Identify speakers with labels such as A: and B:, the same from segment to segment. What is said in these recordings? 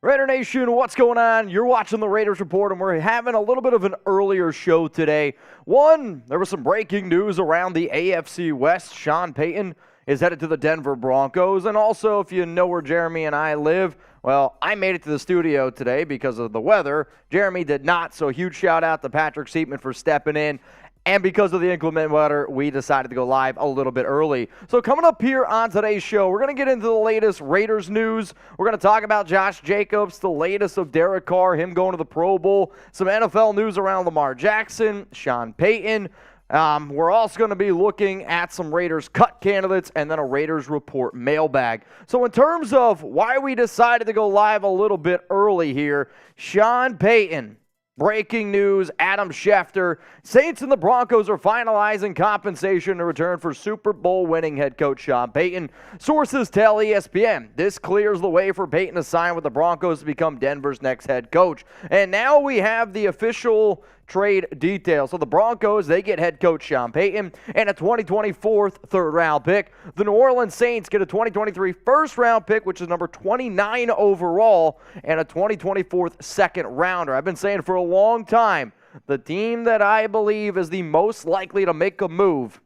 A: Raider Nation, what's going on? You're watching the Raiders Report, and we're having a little bit of an earlier show today. One, there was some breaking news around the AFC West. Sean Payton is headed to the Denver Broncos, and also, if you know where Jeremy and I live, well, I made it to the studio today because of the weather. Jeremy did not, so a huge shout-out to Patrick Seatman for stepping in. And because of the inclement weather, we decided to go live a little bit early. So coming up here on today's show, we're going to get into the latest Raiders news. We're going to talk about Josh Jacobs, the latest of Derek Carr, him going to the Pro Bowl, some NFL news around Lamar Jackson, Sean Payton. We're also going to be looking at some Raiders cut candidates and then a Raiders Report mailbag. So in terms of why we decided to go live a little bit early here, Sean Payton. Breaking news, Adam Schefter. Saints and the Broncos are finalizing compensation in return for Super Bowl winning head coach Sean Payton. Sources tell ESPN this clears the way for Payton to sign with the Broncos to become Denver's next head coach. And now we have the official trade details. So the Broncos, they get head coach Sean Payton and a 2024 third-round pick. The New Orleans Saints get a 2023 first-round pick, which is number 29 overall, and a 2024 second-rounder. I've been saying for a long time, the team that I believe is the most likely to make a move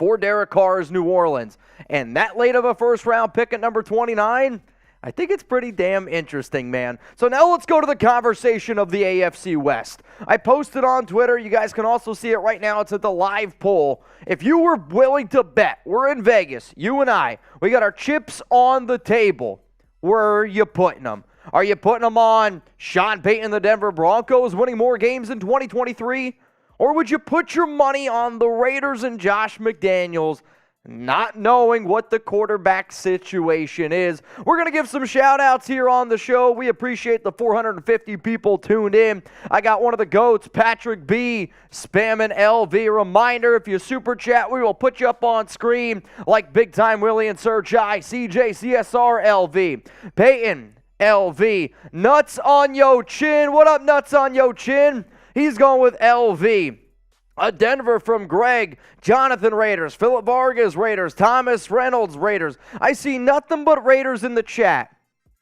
A: for Derek Carr is New Orleans. And that late of a first-round pick at number 29, I think it's pretty damn interesting, man. So now let's go to the conversation of the AFC West. I posted on Twitter. You guys can also see it right now. It's at the live poll. If you were willing to bet, we're in Vegas, you and I, we got our chips on the table. Where are you putting them? Are you putting them on Sean Payton and the Denver Broncos winning more games in 2023? Or would you put your money on the Raiders and Josh McDaniels, not knowing what the quarterback situation is? We're going to give some shout-outs here on the show. We appreciate the 450 people tuned in. I got one of the GOATs, Patrick B, spamming LV. Reminder, if you super chat, we will put you up on screen like Big Time Willie and Sir Chai, CJ, CSR, LV. Peyton, LV. Nuts on yo chin. What up, Nuts on yo chin? He's going with LV. A Denver from Greg, Jonathan Raiders, Philip Vargas Raiders, Thomas Reynolds Raiders. I see nothing but Raiders in the chat,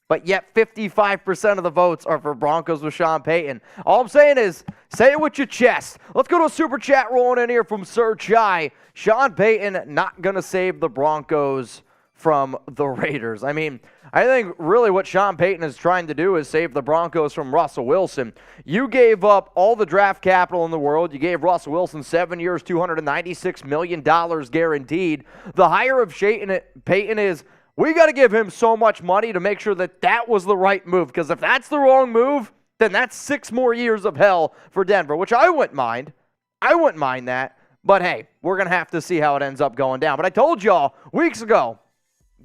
A: but yet 55% of the votes are for Broncos with Sean Payton. All I'm saying is, say it with your chest. Let's go to a super chat rolling in here from Sir Chai. Sean Payton not going to save the Broncos from the Raiders. I mean, I think really what Sean Payton is trying to do is save the Broncos from Russell Wilson. You gave up all the draft capital in the world. You gave Russell Wilson 7 years, $296 million guaranteed. The hire of Payton is, we got to give him so much money to make sure that that was the right move. Because if that's the wrong move, then that's 6 more years of hell for Denver, which I wouldn't mind. I wouldn't mind that. But hey, we're going to have to see how it ends up going down. But I told y'all weeks ago,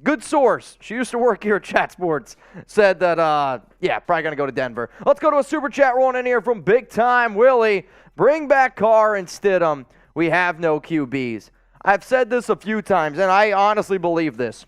A: good source, she used to work here at Chat Sports, said that, probably going to go to Denver. Let's go to a super chat rolling in here from Big Time Willie. Bring back Carr and Stidham. We have no QBs. I've said this a few times, and I honestly believe this.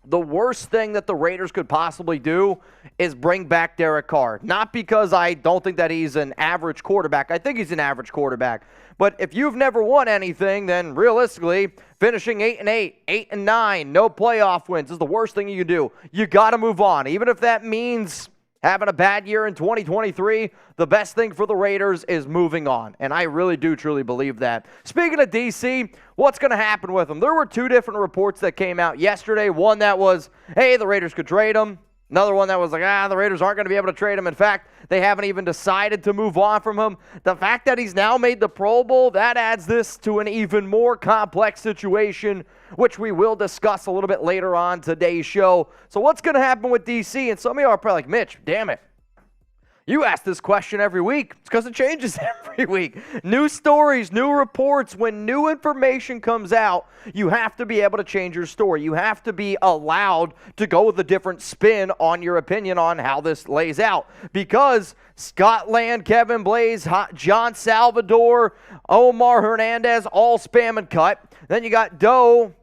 A: The worst thing that the Raiders could possibly do is bring back Derek Carr. Not because I don't think that he's an average quarterback. I think he's an average quarterback. But if you've never won anything, then realistically, finishing 8-8, 8-9, no playoff wins is the worst thing you can do. You got to move on. Even if that means having a bad year in 2023, the best thing for the Raiders is moving on. And I really do truly believe that. Speaking of DC, what's going to happen with them? There were two different reports that came out yesterday. One that was, hey, the Raiders could trade him. Another one that was like, the Raiders aren't going to be able to trade him. In fact, they haven't even decided to move on from him. The fact that he's now made the Pro Bowl, that adds this to an even more complex situation, which we will discuss a little bit later on today's show. So what's going to happen with DC? And some of you are probably like, Mitch, damn it. You ask this question every week. It's because it changes every week. New stories, new reports. When new information comes out, you have to be able to change your story. You have to be allowed to go with a different spin on your opinion on how this lays out. Because Scott Land, Kevin Blaze, John Salvador, Omar Hernandez, all spam and cut. Then you got Dorito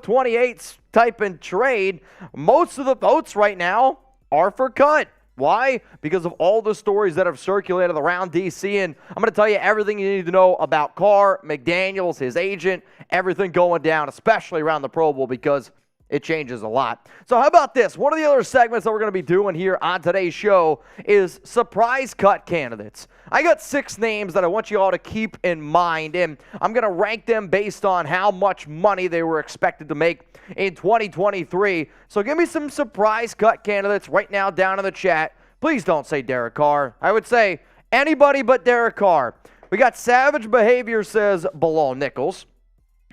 A: 28 type and trade. Most of the votes right now are for cut. Why? Because of all the stories that have circulated around DC, and I'm going to tell you everything you need to know about Carr, McDaniels, his agent, everything going down, especially around the Pro Bowl, because it changes a lot. So how about this? One of the other segments that we're going to be doing here on today's show is surprise cut candidates. I got 6 names that I want you all to keep in mind, and I'm going to rank them based on how much money they were expected to make in 2023. So give me some surprise cut candidates right now down in the chat. Please don't say Derek Carr. I would say anybody but Derek Carr. We got Savage Behavior says Bilal Nichols.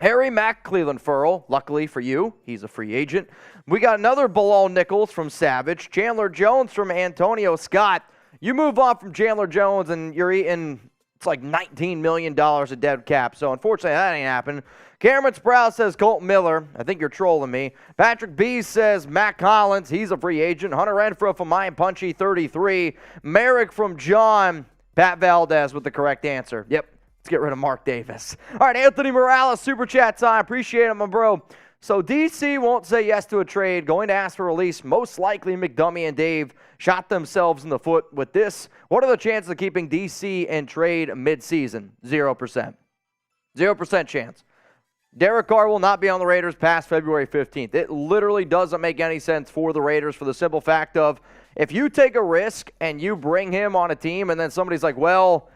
A: Harry Mack, Cleveland Furl. Luckily for you, he's a free agent. We got another Bilal Nichols from Savage. Chandler Jones from Antonio Scott. You move on from Chandler Jones and you're eating, it's like $19 million of dead cap. So unfortunately, that ain't happening. Cameron Sprouse says Colton Miller. I think you're trolling me. Patrick B says Matt Collins. He's a free agent. Hunter Renfroe from Mayan Punchy, 33. Merrick from John. Pat Valdez with the correct answer. Yep. Let's get rid of Mark Davis. All right, Anthony Morales, Super Chat time. Appreciate it, my bro. So DC won't say yes to a trade, going to ask for release. Most likely McDummy and Dave shot themselves in the foot with this. What are the chances of keeping DC and trade midseason? 0%. 0% chance. Derek Carr will not be on the Raiders past February 15th. It literally doesn't make any sense for the Raiders for the simple fact of if you take a risk and you bring him on a team and then somebody's like, well,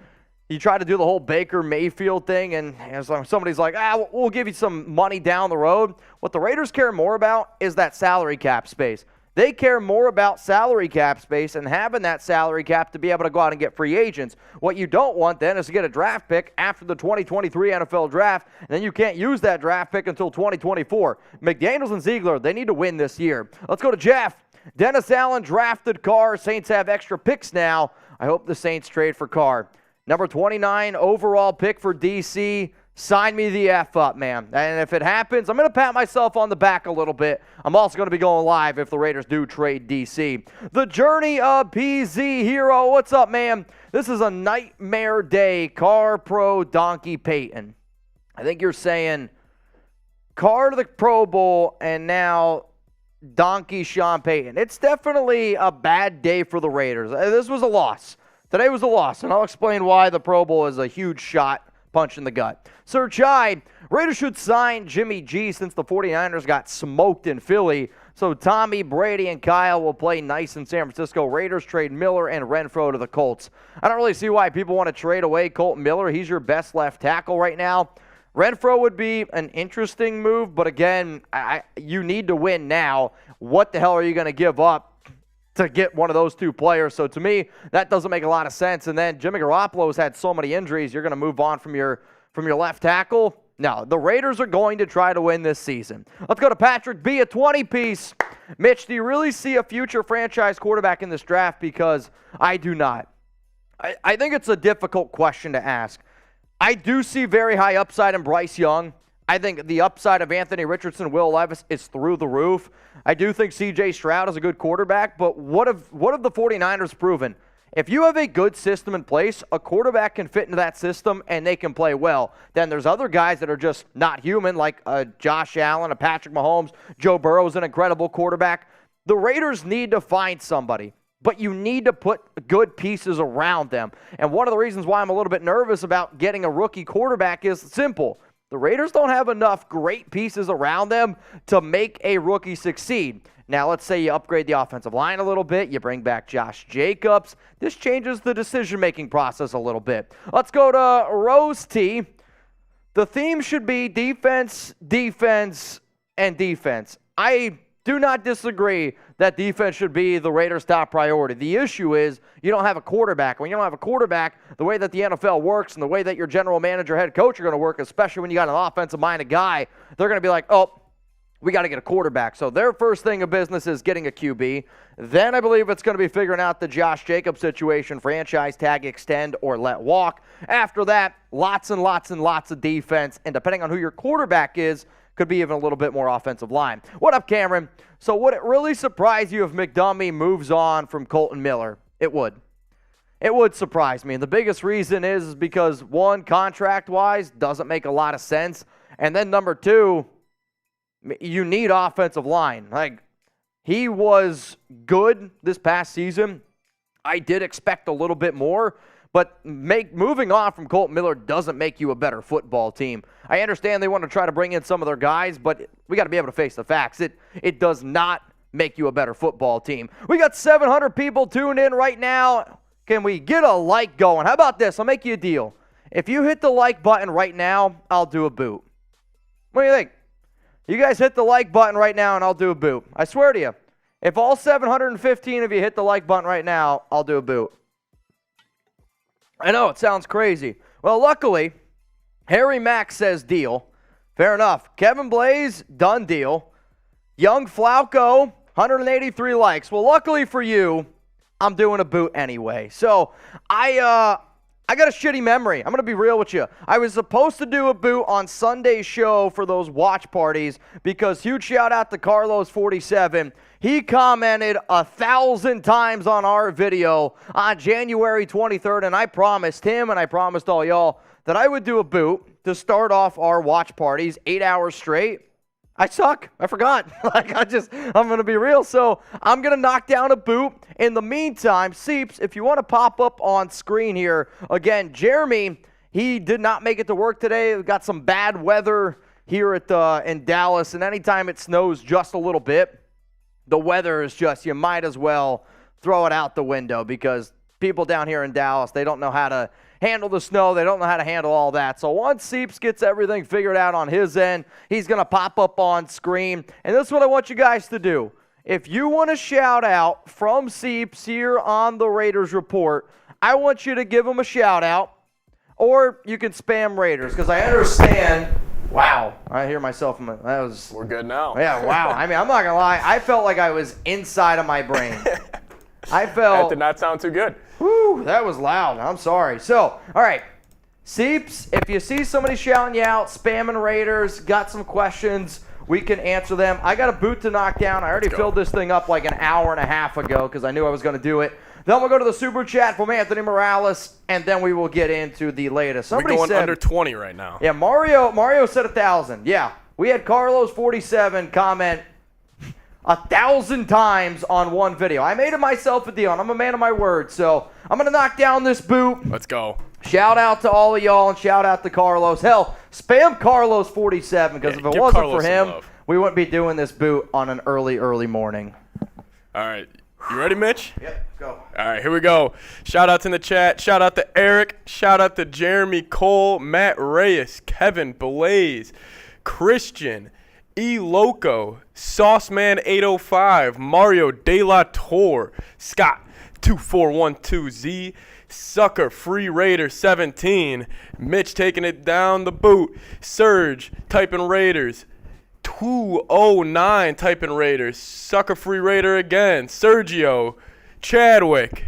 A: you try to do the whole Baker Mayfield thing, and somebody's like, we'll give you some money down the road. What the Raiders care more about is that salary cap space. They care more about salary cap space and having that salary cap to be able to go out and get free agents. What you don't want then is to get a draft pick after the 2023 NFL draft, and then you can't use that draft pick until 2024. McDaniels and Ziegler, they need to win this year. Let's go to Jeff. Dennis Allen drafted Carr. Saints have extra picks now. I hope the Saints trade for Carr. Number 29 overall pick for DC. Sign me the F up, man. And if it happens, I'm going to pat myself on the back a little bit. I'm also going to be going live if the Raiders do trade DC. The Journey of PZ Hero. What's up, man? This is a nightmare day. Carr Pro Donkey Payton. I think you're saying Carr to the Pro Bowl and now Donkey Sean Payton. It's definitely a bad day for the Raiders. This was a loss. Today was a loss, and I'll explain why the Pro Bowl is a huge shot, punch in the gut. Sir Chai, Raiders should sign Jimmy G since the 49ers got smoked in Philly. So Tommy, Brady, and Kyle will play nice in San Francisco. Raiders trade Miller and Renfroe to the Colts. I don't really see why people want to trade away Colton Miller. He's your best left tackle right now. Renfroe would be an interesting move, but again, you need to win now. What the hell are you going to give up to get one of those two players? So to me, that doesn't make a lot of sense. And then Jimmy Garoppolo's had so many injuries, you're going to move on from your left tackle? No, the Raiders are going to try to win this season. Let's go to Patrick B, a 20-piece. Mitch, do you really see a future franchise quarterback in this draft? Because I do not. I think it's a difficult question to ask. I do see very high upside in Bryce Young. I think the upside of Anthony Richardson, Will Levis is through the roof. I do think C.J. Stroud is a good quarterback, but what have the 49ers proven? If you have a good system in place, a quarterback can fit into that system and they can play well. Then there's other guys that are just not human, like Josh Allen, a Patrick Mahomes. Joe Burrow is an incredible quarterback. The Raiders need to find somebody, but you need to put good pieces around them. And one of the reasons why I'm a little bit nervous about getting a rookie quarterback is simple. The Raiders don't have enough great pieces around them to make a rookie succeed. Now, let's say you upgrade the offensive line a little bit. You bring back Josh Jacobs. This changes the decision-making process a little bit. Let's go to Rose T. The theme should be defense, defense, and defense. I do not disagree that defense should be the Raiders' top priority. The issue is you don't have a quarterback. When you don't have a quarterback, the way that the NFL works and the way that your general manager, head coach are going to work, especially when you got an offensive-minded guy, they're going to be like, oh, we got to get a quarterback. So their first thing of business is getting a QB. Then I believe it's going to be figuring out the Josh Jacobs situation, franchise tag, extend, or let walk. After that, lots and lots and lots of defense. And depending on who your quarterback is, could be even a little bit more offensive line. What up, Cameron? So would it really surprise you if McDummy moves on from Colton Miller? It would. It would surprise me. And the biggest reason is because, one, contract-wise, doesn't make a lot of sense. And then number two, you need offensive line. Like, he was good this past season. I did expect a little bit more, But moving on from Colt Miller doesn't make you a better football team. I understand they want to try to bring in some of their guys, but we got to be able to face the facts. It does not make you a better football team. We got 700 people tuned in right now. Can we get a like going? How about this? I'll make you a deal. If you hit the like button right now, I'll do a boot. What do you think? You guys hit the like button right now and I'll do a boot. I swear to you. If all 715 of you hit the like button right now, I'll do a boot. I know, it sounds crazy. Well, luckily, Harry Mack says deal. Fair enough. Kevin Blaze, done deal. Young Flauco, 183 likes. Well, luckily for you, I'm doing a boot anyway. So, I got a shitty memory. I'm going to be real with you. I was supposed to do a boot on Sunday's show for those watch parties because huge shout out to Carlos47. He commented 1,000 times on our video on January 23rd, and I promised him and I promised all y'all that I would do a boot to start off our watch parties 8 hours straight. I suck. I forgot. I'm going to be real. So I'm going to knock down a boot. In the meantime, Seeps, if you want to pop up on screen here, again, Jeremy, he did not make it to work today. We got some bad weather here in Dallas, and anytime it snows just a little bit, the weather is just, you might as well throw it out the window because people down here in Dallas, they don't know how to handle the snow. They don't know how to handle all that. So once Seeps gets everything figured out on his end, he's going to pop up on screen. And this is what I want you guys to do. If you want to shout out from Seeps here on the Raiders Report, I want you to give him a shout out, or you can spam Raiders because I understand. Wow, I hear myself.
B: We're good now.
A: Yeah, wow. I mean, I'm not going to lie. I felt like I was inside of my brain.
B: That did not sound too good.
A: Whew, that was loud. I'm sorry. So, all right. Seeps, if you see somebody shouting you out, spamming Raiders, got some questions, we can answer them. I got a boot to knock down. I already filled this thing up like an hour and a half ago because I knew I was going to do it. Then we'll go to the super chat from Anthony Morales, and then we will get into the latest.
B: We're going under 20 right now.
A: Yeah, Mario said 1,000. Yeah, we had Carlos47 comment 1,000 times on one video. I made it myself a deal, and I'm a man of my word, so I'm going to knock down this boot.
B: Let's go.
A: Shout out to all of y'all, and shout out to Carlos. Hell, spam Carlos47, because if it wasn't
B: Carlos
A: for him, we wouldn't be doing this boot on an early morning.
B: All right. You ready, Mitch?
A: Yep, go.
B: All right, here we go. Shout outs in the chat. Shout out to Eric. Shout out to Jeremy Cole, Matt Reyes, Kevin Blaze, Christian, E Loco, Sauceman805, Mario De La Torre, Scott 2412Z, Sucker Free Raider 17, Mitch taking it down the boot, Surge typing Raiders, 209 typing Raiders, Sucker Free Raider again, Sergio, Chadwick.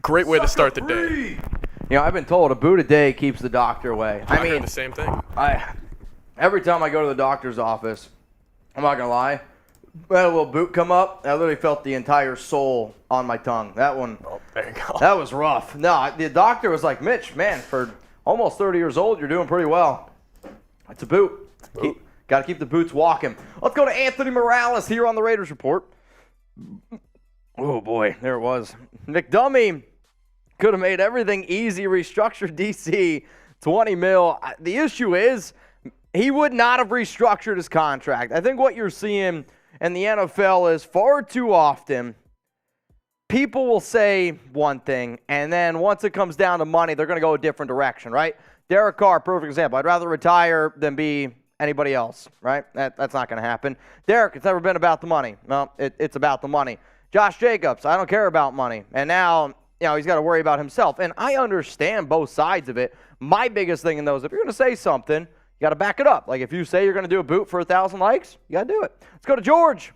B: Great way to start the day.
A: You know, I've been told a boot a day keeps the doctor away.
B: I mean, the same thing.
A: Every time I go to the doctor's office, I'm not going to lie, I had a little boot come up. I literally felt the entire soul on my tongue. That one,
B: there you go.
A: That was rough. No, the doctor was like, Mitch, man, for almost 30 years old, you're doing pretty well. It's a boot. Got to keep the boots walking. Let's go to Anthony Morales here on the Raiders Report. Oh, boy, there it was. McDummy could have made everything easy, restructured DC, 20 mil. The issue is he would not have restructured his contract. I think what you're seeing in the NFL is far too often people will say one thing, and then once it comes down to money, they're going to go a different direction, right? Derek Carr, perfect example. I'd rather retire than be anybody else, right? That's not going to happen. Derek, it's never been about the money. No, it's about the money. Josh Jacobs, I don't care about money. And now, he's got to worry about himself. And I understand both sides of it. My biggest thing in those, if you're going to say something, you got to back it up. Like if you say you're going to do a boot for 1,000 likes, you got to do it. Let's go to George.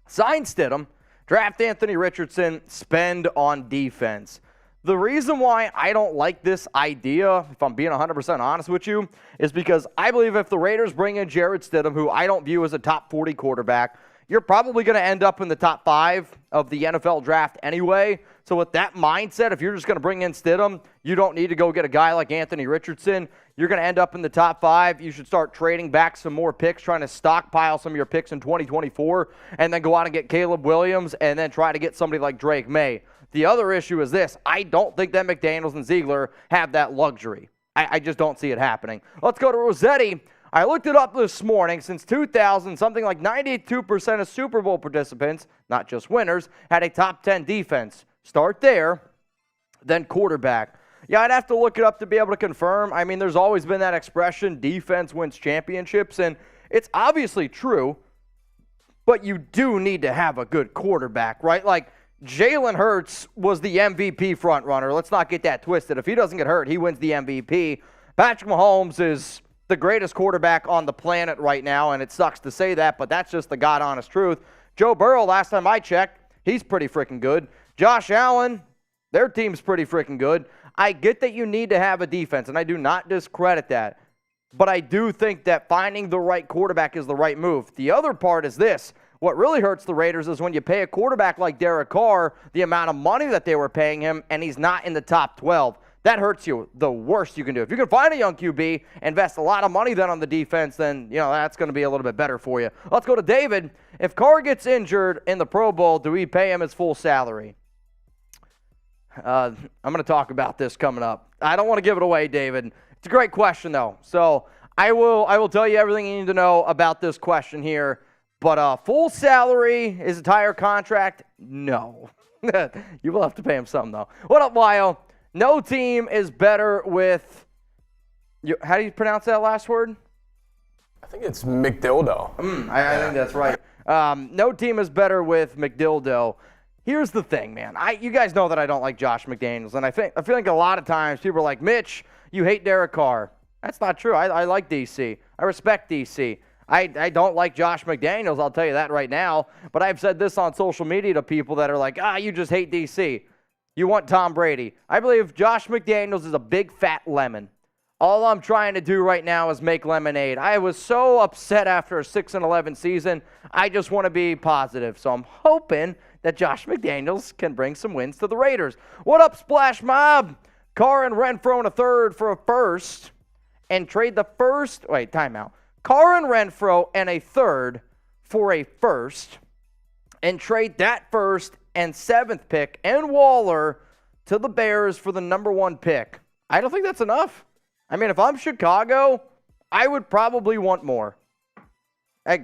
A: Sign Stidham, draft Anthony Richardson, spend on defense. The reason why I don't like this idea, if I'm being 100% honest with you, is because I believe if the Raiders bring in Jarrett Stidham, who I don't view as a top 40 quarterback, you're probably going to end up in the top 5 of the NFL draft anyway. So with that mindset, if you're just going to bring in Stidham, you don't need to go get a guy like Anthony Richardson. You're going to end up in the top 5. You should start trading back some more picks, trying to stockpile some of your picks in 2024, and then go out and get Caleb Williams and then try to get somebody like Drake May. The other issue is this. I don't think that McDaniels and Ziegler have that luxury. I just don't see it happening. Let's go to Rossetti. I looked it up this morning. Since 2000, something like 92% of Super Bowl participants, not just winners, had a top 10 defense. Start there, then quarterback. Yeah, I'd have to look it up to be able to confirm. I mean, there's always been that expression, defense wins championships, and it's obviously true, but you do need to have a good quarterback, right? Like, Jalen Hurts was the MVP frontrunner. Let's not get that twisted. If he doesn't get hurt, he wins the MVP. Patrick Mahomes is the greatest quarterback on the planet right now, and it sucks to say that, but that's just the God-honest truth. Joe Burrow, last time I checked, he's pretty freaking good. Josh Allen, their team's pretty freaking good. I get that you need to have a defense, and I do not discredit that, but I do think that finding the right quarterback is the right move. The other part is this. What really hurts the Raiders is when you pay a quarterback like Derek Carr the amount of money that they were paying him, and he's not in the top 12. That hurts you the worst you can do. If you can find a young QB, invest a lot of money then on the defense, then that's going to be a little bit better for you. Let's go to David. If Carr gets injured in the Pro Bowl, do we pay him his full salary? I'm going to talk about this coming up. I don't want to give it away, David. It's a great question, though. So I will tell you everything you need to know about this question here. But full salary, his entire contract, no. You will have to pay him something, though. What up, Lyle? No team is better with, how do you pronounce that last word?
B: I think it's McDildo.
A: I think that's right. No team is better with McDildo. Here's the thing, man. You guys know that I don't like Josh McDaniels, and I feel like a lot of times people are like, Mitch, you hate Derek Carr. That's not true. I like DC. I respect DC. I don't like Josh McDaniels, I'll tell you that right now. But I've said this on social media to people that are like, you just hate DC. You want Tom Brady. I believe Josh McDaniels is a big fat lemon. All I'm trying to do right now is make lemonade. I was so upset after a 6-11 season. I just want to be positive. So I'm hoping that Josh McDaniels can bring some wins to the Raiders. What up, Splash Mob? Carr and Renfro in a third for a first and trade the first. Wait, timeout. Carr and Renfro and a third for a first and trade that first and 7th pick and Waller to the Bears for the number 1 pick. I don't think that's enough. I mean, if I'm Chicago, I would probably want more. I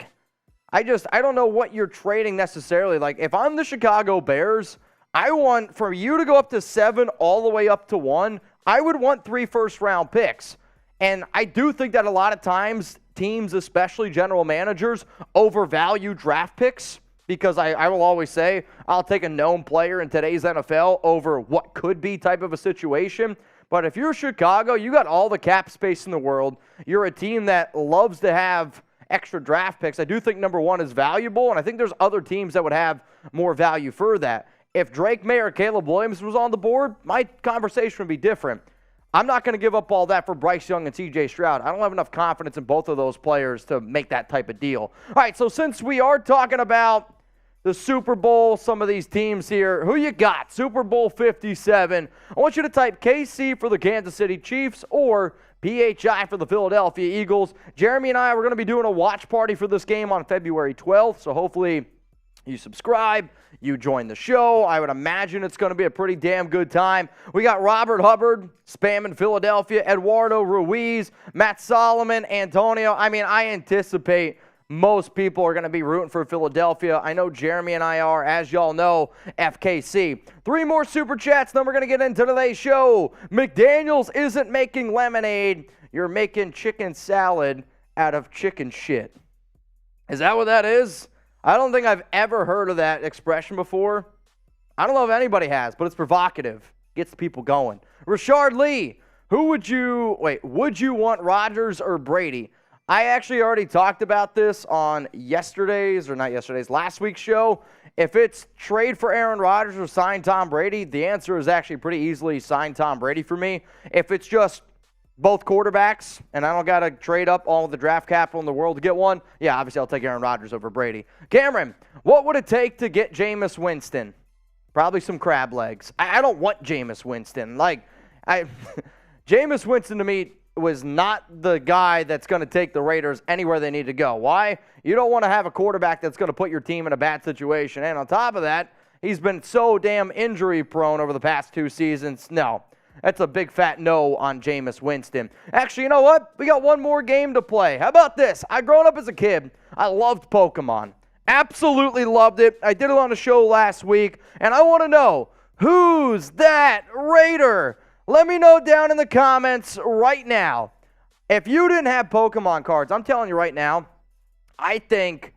A: don't know what you're trading necessarily. Like, if I'm the Chicago Bears, I want for you to go up to 7 all the way up to 1. I would want 3 first-round picks. And I do think that a lot of times teams, especially general managers, overvalue draft picks because I will always say I'll take a known player in today's NFL over what could be type of a situation. But if you're Chicago, you got all the cap space in the world. You're a team that loves to have extra draft picks. I do think number 1 is valuable, and I think there's other teams that would have more value for that. If Drake May or Caleb Williams was on the board, my conversation would be different. I'm not going to give up all that for Bryce Young and C.J. Stroud. I don't have enough confidence in both of those players to make that type of deal. All right, so since we are talking about the Super Bowl, some of these teams here, who you got? Super Bowl 57. I want you to type KC for the Kansas City Chiefs or PHI for the Philadelphia Eagles. Jeremy and I, we're going to be doing a watch party for this game on February 12th, so hopefully you subscribe, you join the show. I would imagine it's going to be a pretty damn good time. We got Robert Hubbard, spamming Philadelphia, Eduardo Ruiz, Matt Solomon, Antonio. I mean, I anticipate most people are going to be rooting for Philadelphia. I know Jeremy and I are, as y'all know, FKC. 3 more Super Chats, then we're going to get into today's show. McDaniels isn't making lemonade. You're making chicken salad out of chicken shit. Is that what that is? I don't think I've ever heard of that expression before. I don't know if anybody has, but it's provocative. Gets the people going. Rashard Lee, would you want Rodgers or Brady? I actually already talked about this on last week's show. If it's trade for Aaron Rodgers or sign Tom Brady, the answer is actually pretty easily sign Tom Brady for me. If it's just both quarterbacks, and I don't got to trade up all the draft capital in the world to get one, yeah, obviously I'll take Aaron Rodgers over Brady. Cameron, what would it take to get Jameis Winston? Probably some crab legs. I don't want Jameis Winston. Jameis Winston to me was not the guy that's going to take the Raiders anywhere they need to go. Why? You don't want to have a quarterback that's going to put your team in a bad situation. And on top of that, He's been so damn injury prone over the past 2 seasons. No. That's a big fat no on Jameis Winston. Actually, you know what? We got one more game to play. How about this? Growing up as a kid, I loved Pokemon. Absolutely loved it. I did it on a show last week, and I want to know, who's that Raider? Let me know down in the comments right now. If you didn't have Pokemon cards, I'm telling you right now, I think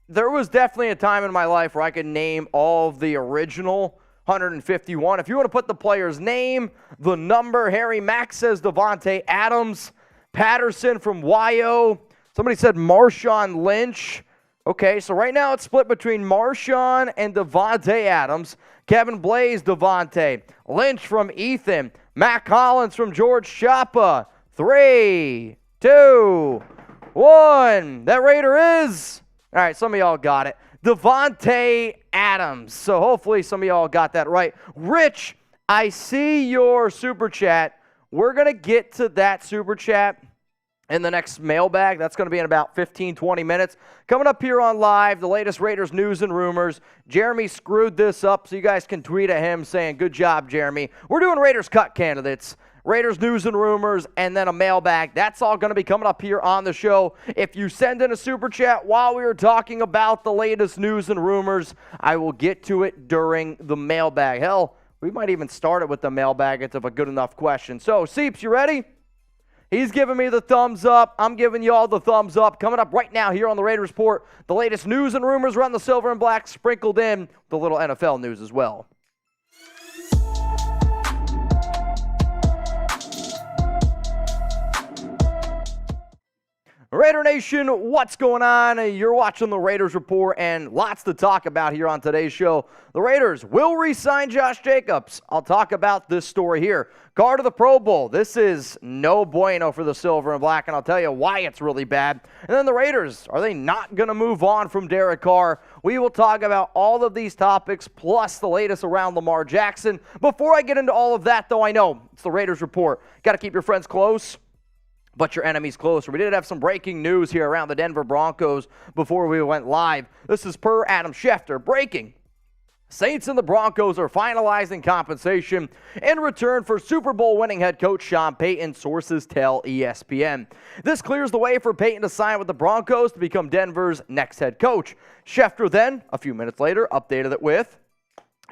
A: there was definitely a time in my life where I could name all of the original 151. If you want to put the player's name, the number, Harry Mack says Devontae Adams, Patterson from YO. Somebody said Marshawn Lynch. Okay, so right now it's split between Marshawn and Devontae Adams. Kevin Blaze, Devontae. Lynch from Ethan. Matt Collins from George Chapa. 3, 2, 1. That Raider is... All right, some of y'all got it. Devontae Adams. So hopefully some of y'all got that right. Rich, I see your super chat. We're going to get to that super chat in the next mailbag. That's going to be in about 15, 20 minutes. Coming up here on live, the latest Raiders news and rumors. Jeremy screwed this up, so you guys can tweet at him saying, good job, Jeremy. We're doing Raiders cut candidates, Raiders news and rumors, and then a mailbag. That's all going to be coming up here on the show. If you send in a super chat while we were talking about the latest news and rumors, I will get to it during the mailbag. Hell, we might even start it with the mailbag. It's a good enough question. So, Seeps, you ready? He's giving me the thumbs up. I'm giving you all the thumbs up. Coming up right now here on the Raiders Report, the latest news and rumors around the silver and black, sprinkled in the little NFL news as well. Raider Nation, what's going on? You're watching the Raiders Report, and lots to talk about here on today's show. The Raiders will re-sign Josh Jacobs. I'll talk about this story here. Carr to the Pro Bowl. This is no bueno for the silver and black, and I'll tell you why it's really bad. And then the Raiders, are they not going to move on from Derek Carr? We will talk about all of these topics, plus the latest around Lamar Jackson. Before I get into all of that, though, I know it's the Raiders Report. Got to keep your friends close, but your enemies closer. We did have some breaking news here around the Denver Broncos before we went live. This is per Adam Schefter. Breaking. Saints and the Broncos are finalizing compensation in return for Super Bowl winning head coach Sean Payton, sources tell ESPN. This clears the way for Payton to sign with the Broncos to become Denver's next head coach. Schefter then, a few minutes later, updated it with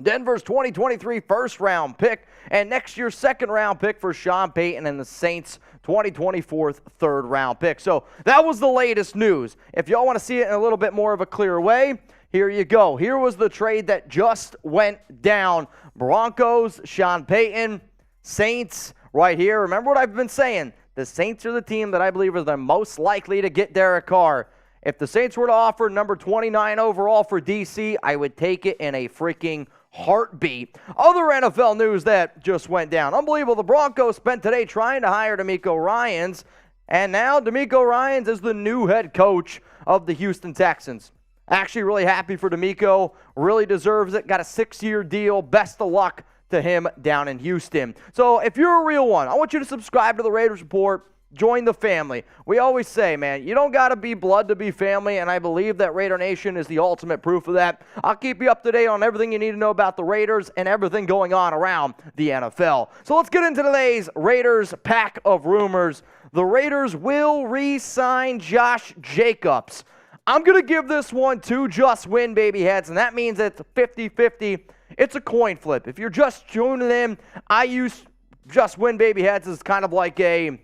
A: Denver's 2023 first-round pick and next year's second-round pick for Sean Payton and the Saints' 2024 third-round pick. So that was the latest news. If y'all want to see it in a little bit more of a clear way, here you go. Here was the trade that just went down. Broncos, Sean Payton, Saints right here. Remember what I've been saying. The Saints are the team that I believe are the most likely to get Derek Carr. If the Saints were to offer number 29 overall for DC, I would take it in a freaking heartbeat. Other NFL news that just went down. Unbelievable. The Broncos spent today trying to hire DeMeco Ryans, and now DeMeco Ryans is the new head coach of the Houston Texans. Actually really happy for DeMeco. Really deserves it. Got a 6-year deal. Best of luck to him down in Houston. So if you're a real one, I want you to subscribe to the Raiders Report. Join the family. We always say, man, you don't got to be blood to be family, and I believe that Raider Nation is the ultimate proof of that. I'll keep you up to date on everything you need to know about the Raiders and everything going on around the NFL. So let's get into today's Raiders pack of rumors. The Raiders will re-sign Josh Jacobs. I'm going to give this one to Just Win Baby Heads, and that means it's 50-50. It's a coin flip. If you're just tuning in, I use Just Win Baby Heads as kind of like a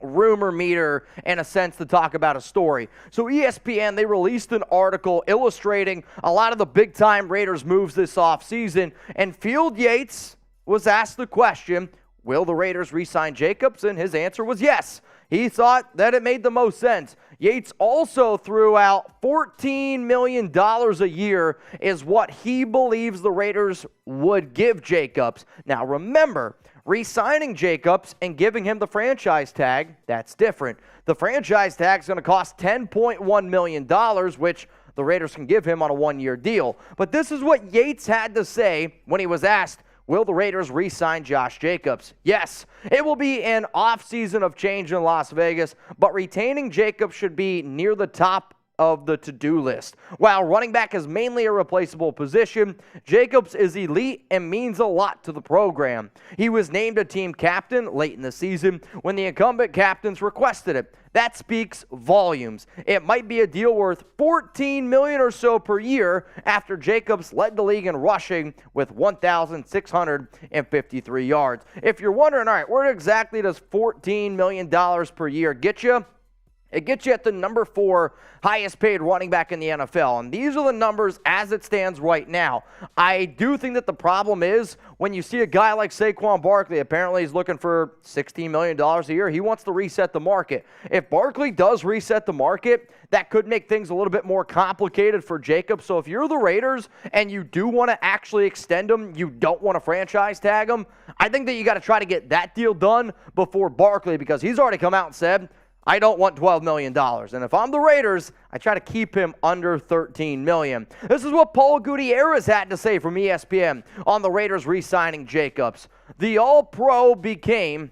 A: rumor meter in a sense to talk about a story. So ESPN, they released an article illustrating a lot of the big-time Raiders moves this offseason, and Field Yates was asked the question, will the Raiders re-sign Jacobs? And his answer was yes. He thought that it made the most sense. Yates also threw out $14 million a year is what he believes the Raiders would give Jacobs. Now remember, re-signing Jacobs and giving him the franchise tag, that's different. The franchise tag is going to cost $10.1 million, which the Raiders can give him on a 1-year deal. But this is what Yates had to say when he was asked, will the Raiders re-sign Josh Jacobs? Yes, it will be an off-season of change in Las Vegas, but retaining Jacobs should be near the top of the to-do list. While running back is mainly a replaceable position, Jacobs is elite and means a lot to the program. He was named a team captain late in the season when the incumbent captains requested it. That speaks volumes. It might be a deal worth $14 million or so per year after Jacobs led the league in rushing with 1,653 yards. If you're wondering, all right, where exactly does $14 million per year get you? It gets you at the number 4 highest paid running back in the NFL. And these are the numbers as it stands right now. I do think that the problem is when you see a guy like Saquon Barkley, apparently he's looking for $16 million a year. He wants to reset the market. If Barkley does reset the market, that could make things a little bit more complicated for Jacobs. So if you're the Raiders and you do want to actually extend him, you don't want to franchise tag him, I think that you got to try to get that deal done before Barkley, because he's already come out and said, I don't want $12 million. And if I'm the Raiders, I try to keep him under $13 million. This is what Paul Gutierrez had to say from ESPN on the Raiders re-signing Jacobs. The All-Pro became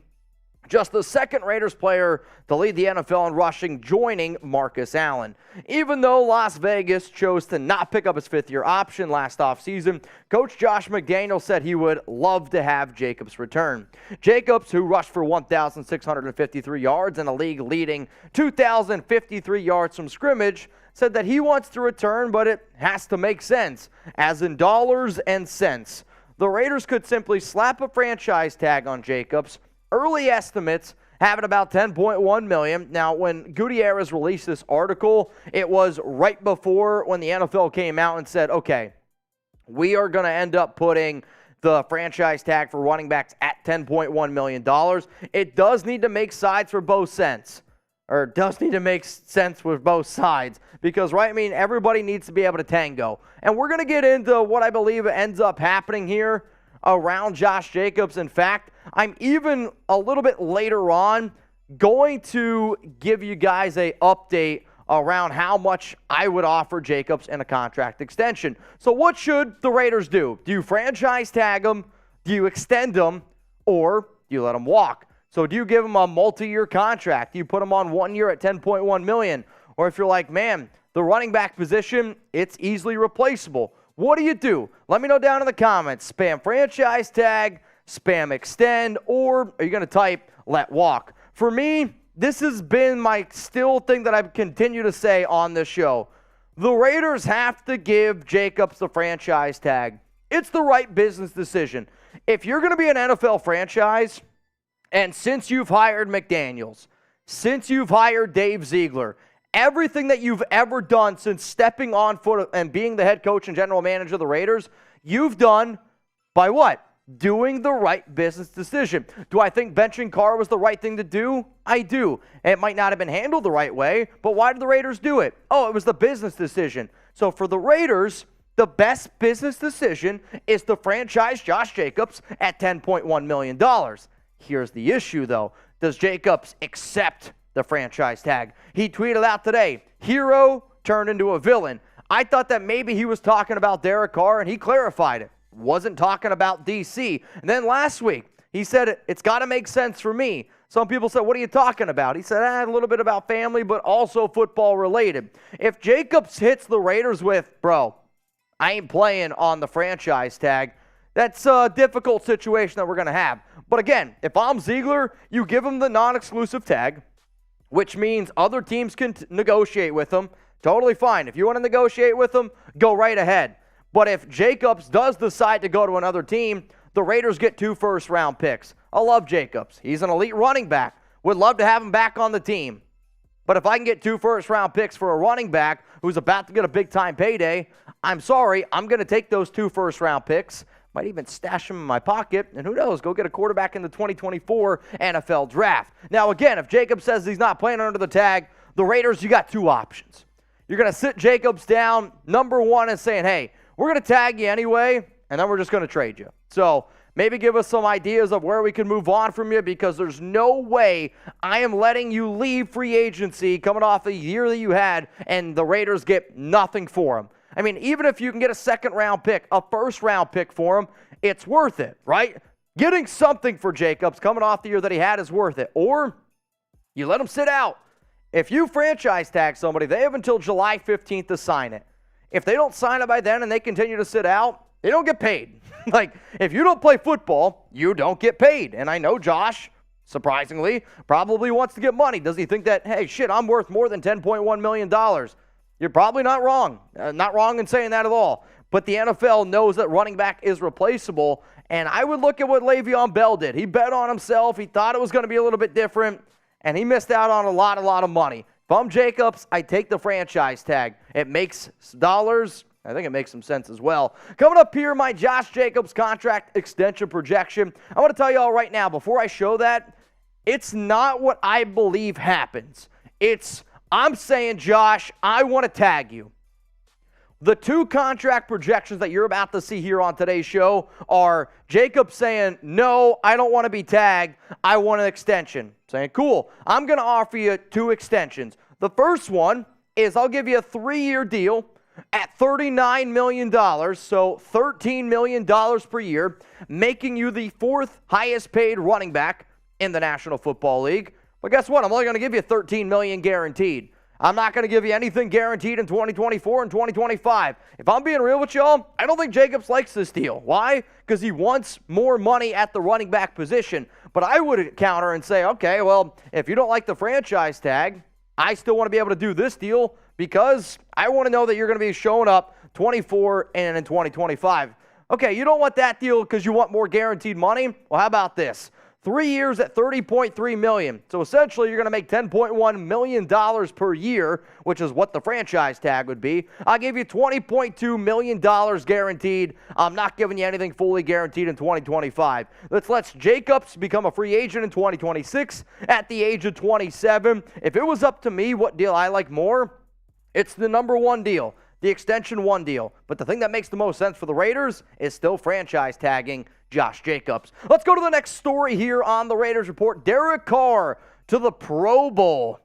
A: just the second Raiders player to lead the NFL in rushing, joining Marcus Allen. Even though Las Vegas chose to not pick up his fifth-year option last offseason, Coach Josh McDaniels said he would love to have Jacobs return. Jacobs, who rushed for 1,653 yards and a league-leading 2,053 yards from scrimmage, said that he wants to return, but it has to make sense, as in dollars and cents. The Raiders could simply slap a franchise tag on Jacobs. Early estimates have it about $10.1 million. Now, when Gutierrez released this article, it was right before when the NFL came out and said, okay, we are going to end up putting the franchise tag for running backs at $10.1 million. It does need to make sides for both sense, or does need to make sense with both sides, because, right, I mean, everybody needs to be able to tango. And we're going to get into what I believe ends up happening here around Josh Jacobs. In fact, I'm even a little bit later on going to give you guys an update around how much I would offer Jacobs in a contract extension. So what should the Raiders do? Do you franchise tag him? Do you extend him? Or do you let him walk? So do you give him a multi-year contract? Do you put him on 1 year at $10.1 million? Or if you're like, man, the running back position, it's easily replaceable. What do? Let me know down in the comments. Spam franchise tag, spam extend, or are you going to type let walk? For me, this has been my still thing that I continue to say on this show. The Raiders have to give Jacobs the franchise tag. It's the right business decision. If you're going to be an NFL franchise, and since you've hired McDaniels, since you've hired Dave Ziegler, everything that you've ever done since stepping on foot and being the head coach and general manager of the Raiders, you've done by what? Doing the right business decision. Do I think benching Carr was the right thing to do? I do. It might not have been handled the right way, but why did the Raiders do it? Oh, it was the business decision. So for the Raiders, the best business decision is to franchise Josh Jacobs at $10.1 million. Here's the issue, though. Does Jacobs accept the franchise tag? He tweeted out today, hero turned into a villain. I thought that maybe he was talking about Derek Carr, and he clarified it. Wasn't talking about DC. And then last week, he said, it's got to make sense for me. Some people said, what are you talking about? He said, a little bit about family, but also football related. If Jacobs hits the Raiders with, bro, I ain't playing on the franchise tag, that's a difficult situation that we're going to have. But again, if I'm Ziegler, you give him the non-exclusive tag, which means other teams can negotiate with him. Totally fine. If you want to negotiate with him, go right ahead. But if Jacobs does decide to go to another team, the Raiders get 2 first-round picks. I love Jacobs. He's an elite running back. Would love to have him back on the team. But if I can get 2 first-round picks for a running back who's about to get a big-time payday, I'm sorry, I'm going to take those 2 first-round picks. Might even stash them in my pocket, and who knows, go get a quarterback in the 2024 NFL Draft. Now, again, if Jacobs says he's not playing under the tag, the Raiders, you got 2 options. You're going to sit Jacobs down, number 1, and saying, hey, we're going to tag you anyway, and then we're just going to trade you. So maybe give us some ideas of where we can move on from you, because there's no way I am letting you leave free agency coming off the year that you had, and the Raiders get nothing for him. I mean, even if you can get a second-round pick, a first-round pick for him, it's worth it, right? Getting something for Jacobs coming off the year that he had is worth it. Or you let him sit out. If you franchise tag somebody, they have until July 15th to sign it. If they don't sign it by then and they continue to sit out, they don't get paid. Like, if you don't play football, you don't get paid. And I know Josh, surprisingly, probably wants to get money. Does he think that, hey, shit, I'm worth more than $10.1 million? You're probably not wrong. Not wrong in saying that at all. But the NFL knows that running back is replaceable. And I would look at what Le'Veon Bell did. He bet on himself. He thought it was going to be a little bit different. And he missed out on a lot of money. If I'm Jacobs, I take the franchise tag. It makes dollars. I think it makes some sense as well. Coming up here, my Josh Jacobs contract extension projection. I want to tell you all right now, before I show that, it's not what I believe happens. I'm saying, Josh, I want to tag you. The two contract projections that you're about to see here on today's show are Jacob saying, no, I don't want to be tagged. I want an extension. Saying, cool, I'm going to offer you 2 extensions. The first one is I'll give you a 3-year deal at $39 million, so $13 million per year, making you the 4th highest paid running back in the National Football League. But guess what? I'm only going to give you $13 million guaranteed. I'm not going to give you anything guaranteed in 2024 and 2025. If I'm being real with y'all, I don't think Jacobs likes this deal. Why? Because he wants more money at the running back position. But I would counter and say, okay, well, if you don't like the franchise tag, I still want to be able to do this deal because I want to know that you're going to be showing up 24 and in 2025. Okay, you don't want that deal because you want more guaranteed money? Well, how about this? 3 years at $30.3 million. So essentially, you're going to make $10.1 million per year, which is what the franchise tag would be. I'll give you $20.2 million guaranteed. I'm not giving you anything fully guaranteed in 2025. Let's Jacobs become a free agent in 2026 at the age of 27. If it was up to me, what deal I like more, it's the number 1 deal, the extension 1 deal. But the thing that makes the most sense for the Raiders is still franchise tagging Josh Jacobs. Let's go to the next story here on the Raiders Report. Derek Carr to the Pro Bowl.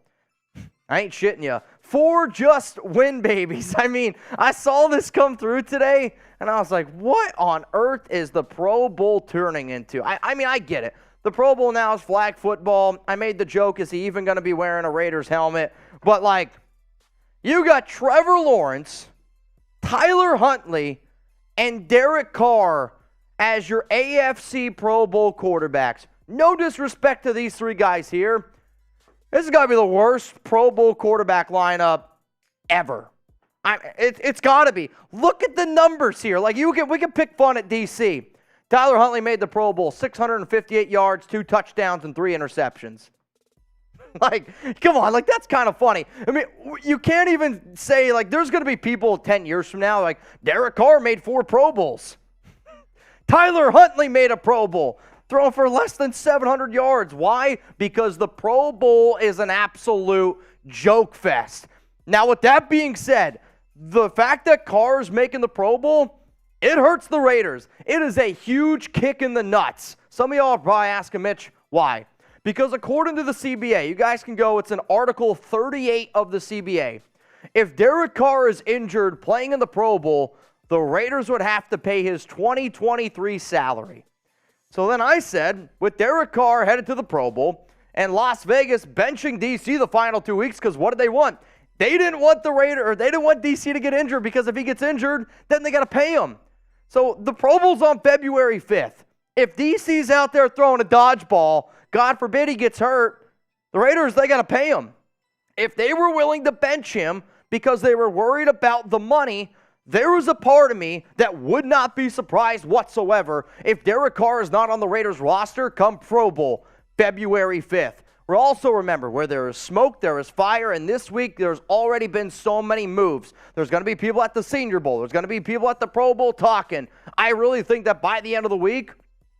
A: I ain't shitting you. 4 just win babies. I mean, I saw this come through today, and I was like, what on earth is the Pro Bowl turning into? I mean, I get it. The Pro Bowl now is flag football. I made the joke, is he even going to be wearing a Raiders helmet? But, like, you got Trevor Lawrence, Tyler Huntley, and Derek Carr as your AFC Pro Bowl quarterbacks. No disrespect to these 3 guys here. This is got to be the worst Pro Bowl quarterback lineup ever. It's got to be. Look at the numbers here. Like, we can pick fun at DC. Tyler Huntley made the Pro Bowl, 658 yards, 2 touchdowns, and 3 interceptions. Like, come on, like, that's kind of funny. I mean, you can't even say, like, there's going to be people 10 years from now, like, Derek Carr made 4 Pro Bowls. Tyler Huntley made a Pro Bowl, throwing for less than 700 yards. Why? Because the Pro Bowl is an absolute joke fest. Now, with that being said, the fact that Carr's making the Pro Bowl, it hurts the Raiders. It is a huge kick in the nuts. Some of y'all are probably asking, Mitch, why? Because according to the CBA, you guys can go, it's in Article 38 of the CBA. If Derek Carr is injured playing in the Pro Bowl, the Raiders would have to pay his 2023 salary. So then I said, with Derek Carr headed to the Pro Bowl and Las Vegas benching DC the final 2 weeks, because what did they want? They didn't want they didn't want DC to get injured, because if he gets injured, then they got to pay him. So the Pro Bowl's on February 5th. If DC's out there throwing a dodgeball, God forbid he gets hurt, the Raiders, they got to pay him. If they were willing to bench him because they were worried about the money, there was a part of me that would not be surprised whatsoever if Derek Carr is not on the Raiders roster come Pro Bowl, February 5th. We're also, remember, where there is smoke, there is fire, and this week there's already been so many moves. There's going to be people at the Senior Bowl. There's going to be people at the Pro Bowl talking. I really think that by the end of the week,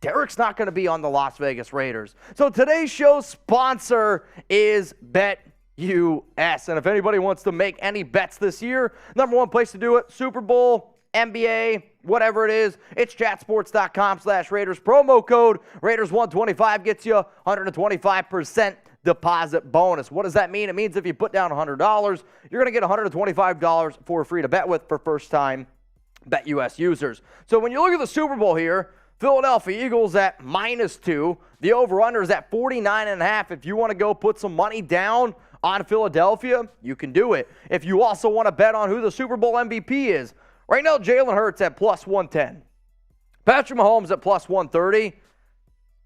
A: Derek's not going to be on the Las Vegas Raiders. So today's show's sponsor is BetUS. And if anybody wants to make any bets this year, number 1 place to do it, Super Bowl, NBA, whatever it is, it's chatsports.com/Raiders. Promo code Raiders125 gets you 125% deposit bonus. What does that mean? It means if you put down $100, you're going to get $125 for free to bet with for first-time BetUS users. So when you look at the Super Bowl here, Philadelphia Eagles at -2. The over-under is at 49.5. If you want to go put some money down on Philadelphia, you can do it. If you also want to bet on who the Super Bowl MVP is, right now Jalen Hurts at plus 110. Patrick Mahomes at plus 130.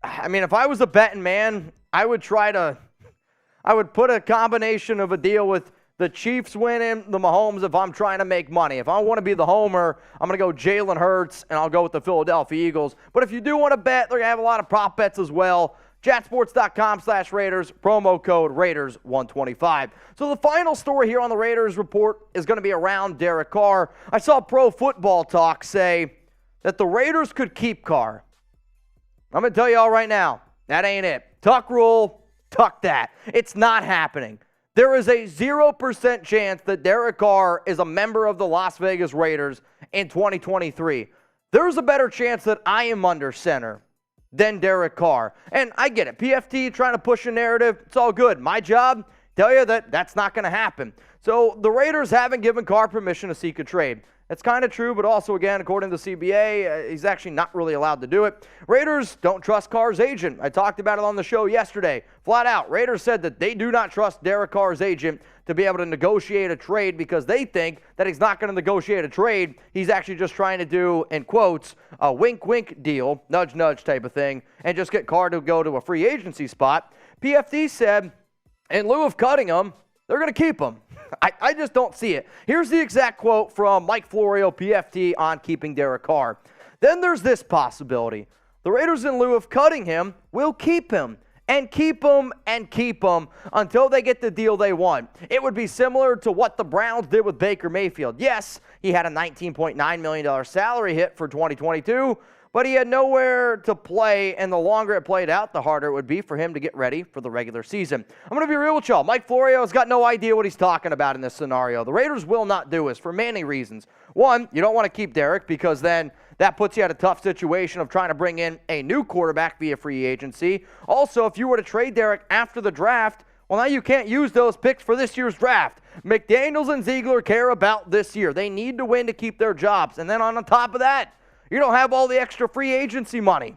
A: I mean, if I was a betting man, I would put a combination of a deal with the Chiefs winning, the Mahomes if I'm trying to make money. If I want to be the homer, I'm going to go Jalen Hurts, and I'll go with the Philadelphia Eagles. But if you do want to bet, they're going to have a lot of prop bets as well. Chatsports.com/Raiders, promo code Raiders125. So the final story here on the Raiders Report is going to be around Derek Carr. I saw Pro Football Talk say that the Raiders could keep Carr. I'm going to tell you all right now, that ain't it. Tuck rule, tuck that. It's not happening. There is a 0% chance that Derek Carr is a member of the Las Vegas Raiders in 2023. There's a better chance that I am under center than Derek Carr. And I get it. PFT trying to push a narrative. It's all good. My job, tell you that that's not going to happen. So the Raiders haven't given Carr permission to seek a trade. That's kind of true, but also, again, according to the CBA, he's actually not really allowed to do it. Raiders don't trust Carr's agent. I talked about it on the show yesterday. Flat out, Raiders said that they do not trust Derek Carr's agent to be able to negotiate a trade because they think that he's not going to negotiate a trade. He's actually just trying to do, in quotes, a wink-wink deal, nudge-nudge type of thing, and just get Carr to go to a free agency spot. PFD said, in lieu of cutting him, they're going to keep him. I just don't see it. Here's the exact quote from Mike Florio, PFT, on keeping Derek Carr. Then there's this possibility. The Raiders, in lieu of cutting him, will keep him and keep him and keep him until they get the deal they want. It would be similar to what the Browns did with Baker Mayfield. Yes, he had a $19.9 million salary hit for 2022, but he had nowhere to play, and the longer it played out, the harder it would be for him to get ready for the regular season. I'm going to be real with y'all. Mike Florio has got no idea what he's talking about in this scenario. The Raiders will not do this for many reasons. One, you don't want to keep Derek because then that puts you at a tough situation of trying to bring in a new quarterback via free agency. Also, if you were to trade Derek after the draft, well, now you can't use those picks for this year's draft. McDaniels and Ziegler care about this year. They need to win to keep their jobs. And then on top of that, you don't have all the extra free agency money.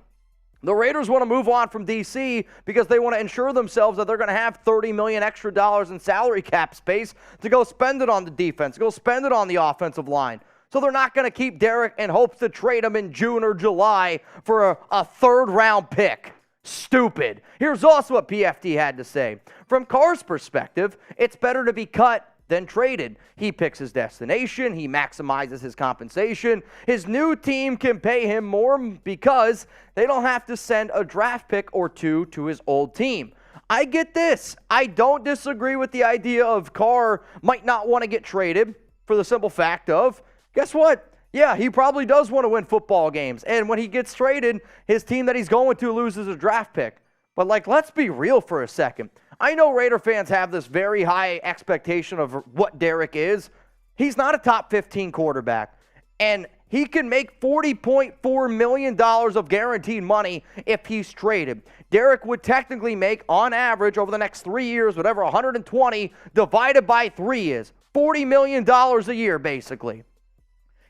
A: The Raiders want to move on from D.C. because they want to ensure themselves that they're going to have $30 million extra dollars in salary cap space to go spend it on the defense, go spend it on the offensive line. So they're not going to keep Derek in hopes to trade him in June or July for a third-round pick. Stupid. Here's also what PFT had to say. From Carr's perspective, it's better to be cut than traded. He picks his destination. He maximizes his compensation. His new team can pay him more because they don't have to send a draft pick or two to his old team. I get this. I don't disagree with the idea of Carr might not want to get traded for the simple fact of, guess what? Yeah, he probably does want to win football games. And when he gets traded, his team that he's going to loses a draft pick. But, let's be real for a second. I know Raider fans have this very high expectation of what Derek is. He's not a top 15 quarterback. And he can make $40.4 million of guaranteed money if he's traded. Derek would technically make, on average, over the next 3 years, whatever 120 divided by 3 is, $40 million a year, basically.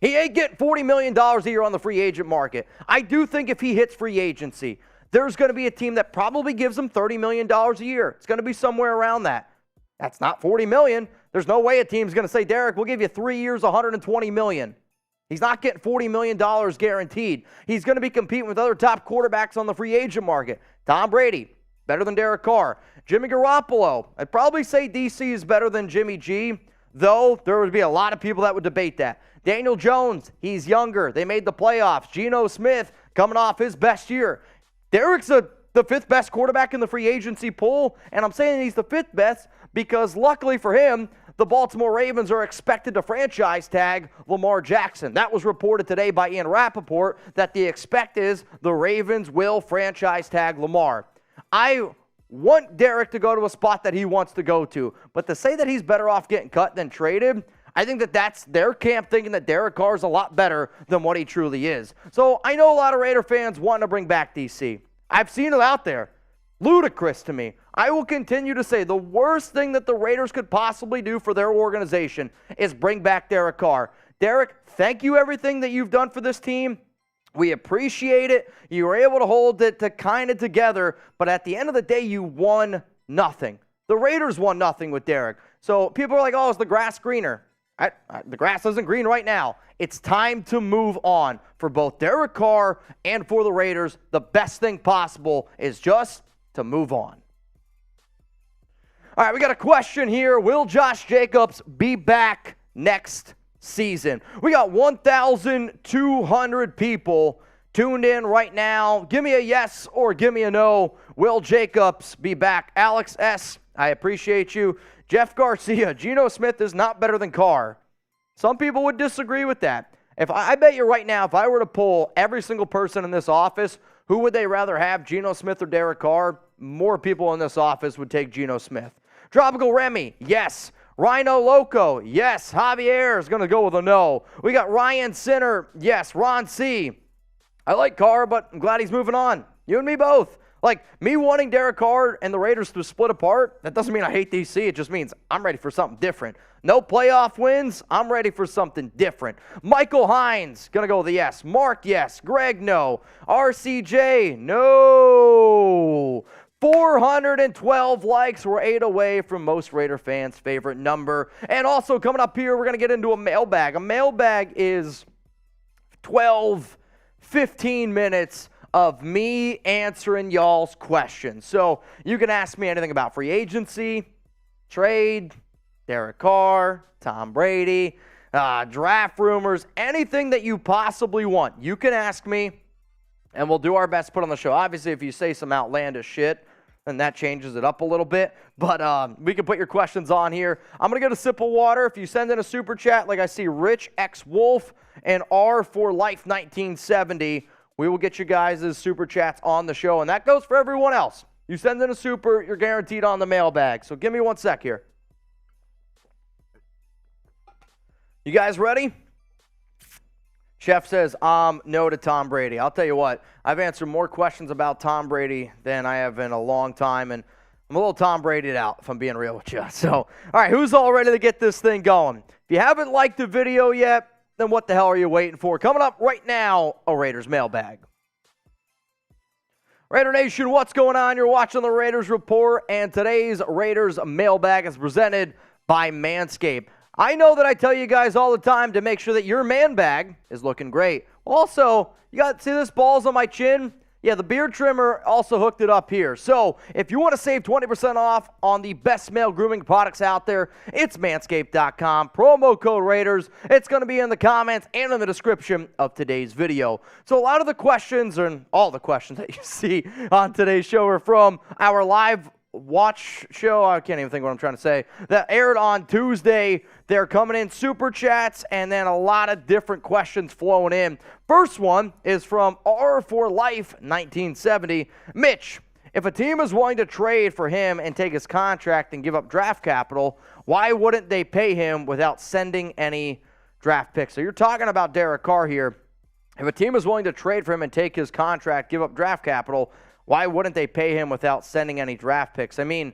A: He ain't getting $40 million a year on the free agent market. I do think if he hits free agency, there's going to be a team that probably gives him $30 million a year. It's going to be somewhere around that. That's not $40 million. There's no way a team's going to say, Derek, we'll give you 3 years, $120 million. He's not getting $40 million guaranteed. He's going to be competing with other top quarterbacks on the free agent market. Tom Brady, better than Derek Carr. Jimmy Garoppolo, I'd probably say DC is better than Jimmy G, though there would be a lot of people that would debate that. Daniel Jones, he's younger. They made the playoffs. Geno Smith coming off his best year. Derek's the fifth best quarterback in the free agency pool, and I'm saying he's the fifth best because luckily for him, the Baltimore Ravens are expected to franchise tag Lamar Jackson. That was reported today by Ian Rappaport that the expect is the Ravens will franchise tag Lamar. I want Derek to go to a spot that he wants to go to, but to say that he's better off getting cut than traded, I think that that's their camp thinking that Derek Carr is a lot better than what he truly is. So I know a lot of Raider fans want to bring back DC. I've seen it out there. Ludicrous to me. I will continue to say the worst thing that the Raiders could possibly do for their organization is bring back Derek Carr. Derek, thank you everything that you've done for this team. We appreciate it. You were able to hold it to kind of together, but at the end of the day, you won nothing. The Raiders won nothing with Derek. So people are like, oh, is the grass greener? The grass isn't green right now. It's time to move on. For both Derek Carr and for the Raiders, the best thing possible is just to move on. All right, we got a question here. Will Josh Jacobs be back next season? We got 1,200 people tuned in right now. Give me a yes or give me a no. Will Jacobs be back? Alex S., I appreciate you. Jeff Garcia, Geno Smith is not better than Carr. Some people would disagree with that. I bet you right now, if I were to poll every single person in this office, who would they rather have, Geno Smith or Derek Carr? More people in this office would take Geno Smith. Tropical Remy, yes. Rhino Loco, yes. Javier is going to go with a no. We got Ryan Sinner, yes. Ron C. I like Carr, but I'm glad he's moving on. You and me both. Like, me wanting Derek Carr and the Raiders to split apart, that doesn't mean I hate DC. It just means I'm ready for something different. No playoff wins. I'm ready for something different. Michael Hines, going to go with a yes. Mark, yes. Greg, no. RCJ, no. 412 likes. We're 8 away from most Raider fans' favorite number. And also coming up here, we're going to get into a mailbag. A mailbag is 15 minutes of me answering y'all's questions. So you can ask me anything about free agency, trade, Derek Carr, Tom Brady, draft rumors, anything that you possibly want. You can ask me, and we'll do our best to put on the show. Obviously, if you say some outlandish shit, then that changes it up a little bit. But we can put your questions on here. I'm going to get a sip of water. If you send in a super chat, like I see Rich X Wolf and R for Life 1970, we will get you guys' super chats on the show, and that goes for everyone else. You send in a super, you're guaranteed on the mailbag. So give me 1 sec here. You guys ready? Chef says, no to Tom Brady. I'll tell you what, I've answered more questions about Tom Brady than I have in a long time, and I'm a little Tom Brady'd out, if I'm being real with you. So, all right, who's all ready to get this thing going? If you haven't liked the video yet, then what the hell are you waiting for? Coming up right now, a Raiders mailbag. Raider Nation, what's going on? You're watching the Raiders Report, and today's Raiders mailbag is presented by Manscaped. I know that I tell you guys all the time to make sure that your man bag is looking great. Also, you got to see this balls on my chin? Yeah, the beard trimmer also hooked it up here. So if you want to save 20% off on the best male grooming products out there, it's manscaped.com. Promo code Raiders. It's going to be in the comments and in the description of today's video. So a lot of the questions, and all the questions that you see on today's show are from our live watch show, I can't even think what I'm trying to say, that aired on Tuesday. They're coming in super chats and then a lot of different questions flowing in. First one is from R for Life 1970. Mitch, if a team is willing to trade for him and take his contract and give up draft capital, why wouldn't they pay him without sending any draft picks? So you're talking about Derek Carr here. If a team is willing to trade for him and take his contract, give up draft capital, why wouldn't they pay him without sending any draft picks? I mean,